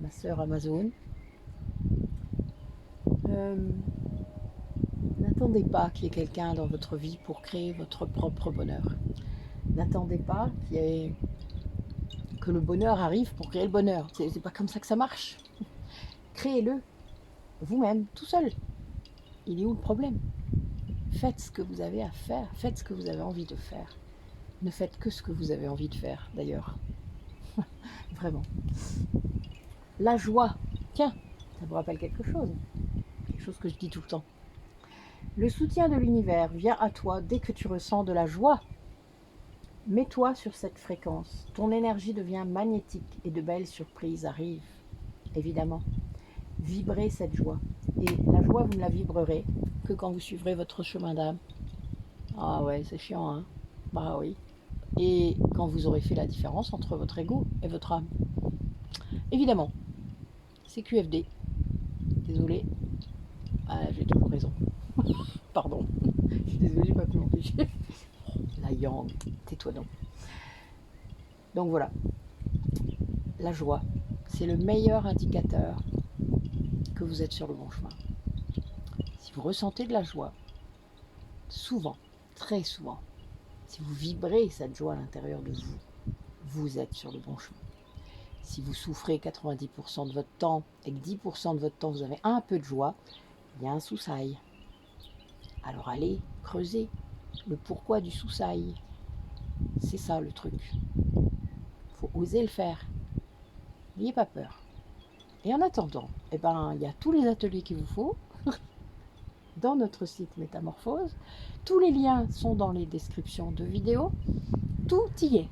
ma sœur Amazon. N'attendez pas qu'il y ait quelqu'un dans votre vie pour créer votre propre bonheur. N'attendez pas que le bonheur arrive pour créer le bonheur. C'est pas comme ça que ça marche. Créez-le vous-même, tout seul. Il est où le problème? Faites ce que vous avez à faire, faites ce que vous avez envie de faire. Ne faites que ce que vous avez envie de faire, d'ailleurs. Vraiment. La joie, tiens, ça vous rappelle quelque chose que je dis tout le temps. Le soutien de l'univers vient à toi dès que tu ressens de la joie. Mets-toi sur cette fréquence. Ton énergie devient magnétique et de belles surprises arrivent. Évidemment, vibrez cette joie. Et la joie, vous ne la vibrerez que quand vous suivrez votre chemin d'âme. Ah ouais, c'est chiant, hein? Bah oui. Et quand vous aurez fait la différence entre votre ego et votre âme. Évidemment, c'est QFD. Désolée. Ah, j'ai toujours raison. Pardon. Je suis désolée, j'ai pas pu m'empêcher. La yang, tais-toi donc. Donc voilà. La joie, c'est le meilleur indicateur que vous êtes sur le bon chemin. Si vous ressentez de la joie, souvent, très souvent, si vous vibrez cette joie à l'intérieur de vous, vous êtes sur le bon chemin. Si vous souffrez 90% de votre temps et que 10% de votre temps vous avez un peu de joie, il y a un soussail. Alors allez creuser le pourquoi du soussail. C'est ça le truc. Il faut oser le faire. N'ayez pas peur. Et en attendant, il y a tous les ateliers qu'il vous faut dans notre site Métamorphose. Tous les liens sont dans les descriptions de vidéos. Tout y est.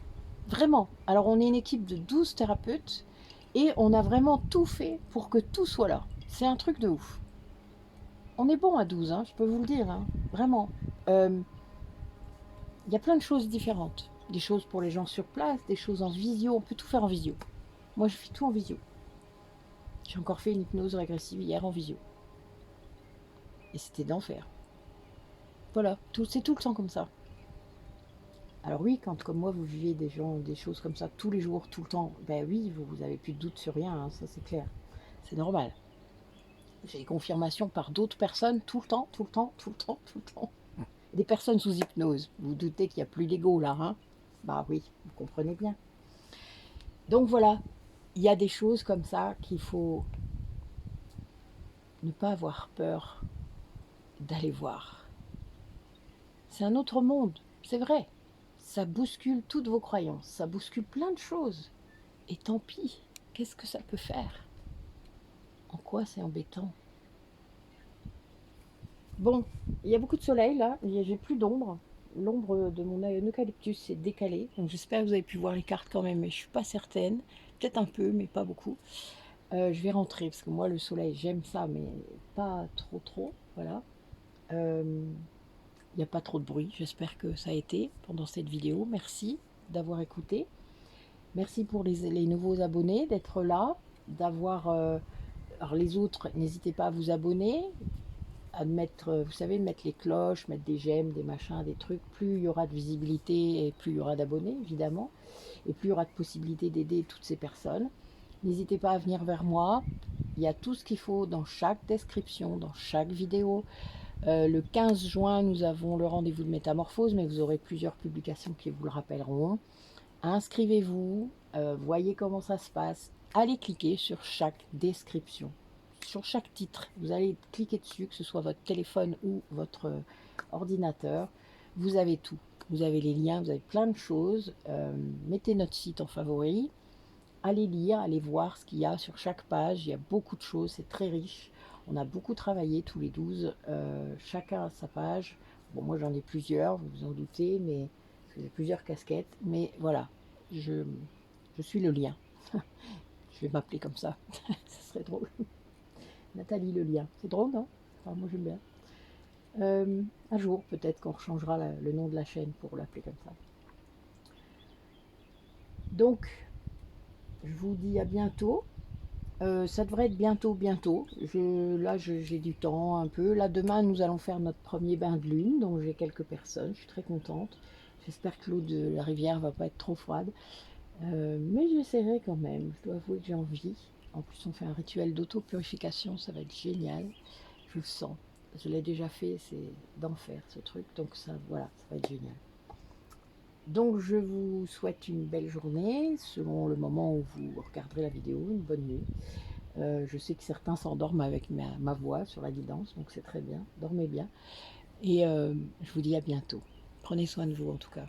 Vraiment. Alors on est une équipe de 12 thérapeutes et on a vraiment tout fait pour que tout soit là. C'est un truc de ouf. On est bon à 12, hein, je peux vous le dire. Hein. Vraiment. Y a plein de choses différentes. Des choses pour les gens sur place, des choses en visio. On peut tout faire en visio. Moi, je fais tout en visio. J'ai encore fait une hypnose régressive hier en visio. Et c'était d'enfer. Voilà, c'est tout le temps comme ça. Alors oui, quand comme moi vous vivez des choses comme ça tous les jours, tout le temps, ben oui, vous n'avez plus de doute sur rien, hein, ça c'est clair. C'est normal. J'ai des confirmations par d'autres personnes tout le temps, tout le temps, tout le temps, tout le temps. Des personnes sous hypnose. Vous vous doutez qu'il n'y a plus l'ego là, hein? Bah oui, vous comprenez bien. Donc voilà, il y a des choses comme ça qu'il faut ne pas avoir peur d'aller voir. C'est un autre monde, c'est vrai. Ça bouscule toutes vos croyances, ça bouscule plein de choses. Et tant pis, qu'est-ce que ça peut faire? En quoi c'est embêtant? Bon, il y a beaucoup de soleil là, j'ai plus d'ombre. l'ombre de mon eucalyptus s'est décalée. Donc j'espère que vous avez pu voir les cartes quand même, mais je suis pas certaine. Peut-être un peu, mais pas beaucoup. Je vais rentrer parce que moi le soleil j'aime ça, mais pas trop. Voilà. Il n'y a pas trop de bruit. J'espère que ça a été pendant cette vidéo. Merci d'avoir écouté. Merci pour les nouveaux abonnés, d'être là, d'avoir... alors les autres, n'hésitez pas à vous abonner, à mettre, vous savez, mettre les cloches, mettre des j'aime, des machins, des trucs. Plus il y aura de visibilité et plus il y aura d'abonnés, évidemment. Et plus il y aura de possibilités d'aider toutes ces personnes. N'hésitez pas à venir vers moi. Il y a tout ce qu'il faut dans chaque description, dans chaque vidéo. Le 15 juin, nous avons le rendez-vous de métamorphose, mais vous aurez plusieurs publications qui vous le rappelleront. Inscrivez-vous, voyez comment ça se passe. Allez cliquer sur chaque description, sur chaque titre. Vous allez cliquer dessus, que ce soit votre téléphone ou votre ordinateur. Vous avez tout. Vous avez les liens, vous avez plein de choses. Mettez notre site en favori. Allez lire, allez voir ce qu'il y a sur chaque page. Il y a beaucoup de choses, c'est très riche. On a beaucoup travaillé tous les 12, chacun à sa page. Bon, moi j'en ai plusieurs, vous vous en doutez, mais j'ai plusieurs casquettes. Mais voilà, je, je suis le lien. Je vais m'appeler comme ça, ça serait drôle. Nathalie le lien, c'est drôle, non? Enfin, moi j'aime bien. Un jour, peut-être qu'on changera le nom de la chaîne pour l'appeler comme ça. Donc, je vous dis à bientôt. Ça devrait être bientôt. Là, j'ai du temps un peu. Là, demain, nous allons faire notre premier bain de lune, donc j'ai quelques personnes. Je suis très contente. J'espère que l'eau de la rivière va pas être trop froide. Mais j'essaierai quand même. Je dois avouer que j'ai envie. En plus, on fait un rituel d'auto-purification. Ça va être génial. Je le sens. Je l'ai déjà fait. C'est d'enfer, ce truc. Donc ça, voilà, ça va être génial. Donc je vous souhaite une belle journée, selon le moment où vous regarderez la vidéo, une bonne nuit. Je sais que certains s'endorment avec ma voix sur la guidance, donc c'est très bien. Dormez bien. Et je vous dis à bientôt. Prenez soin de vous en tout cas.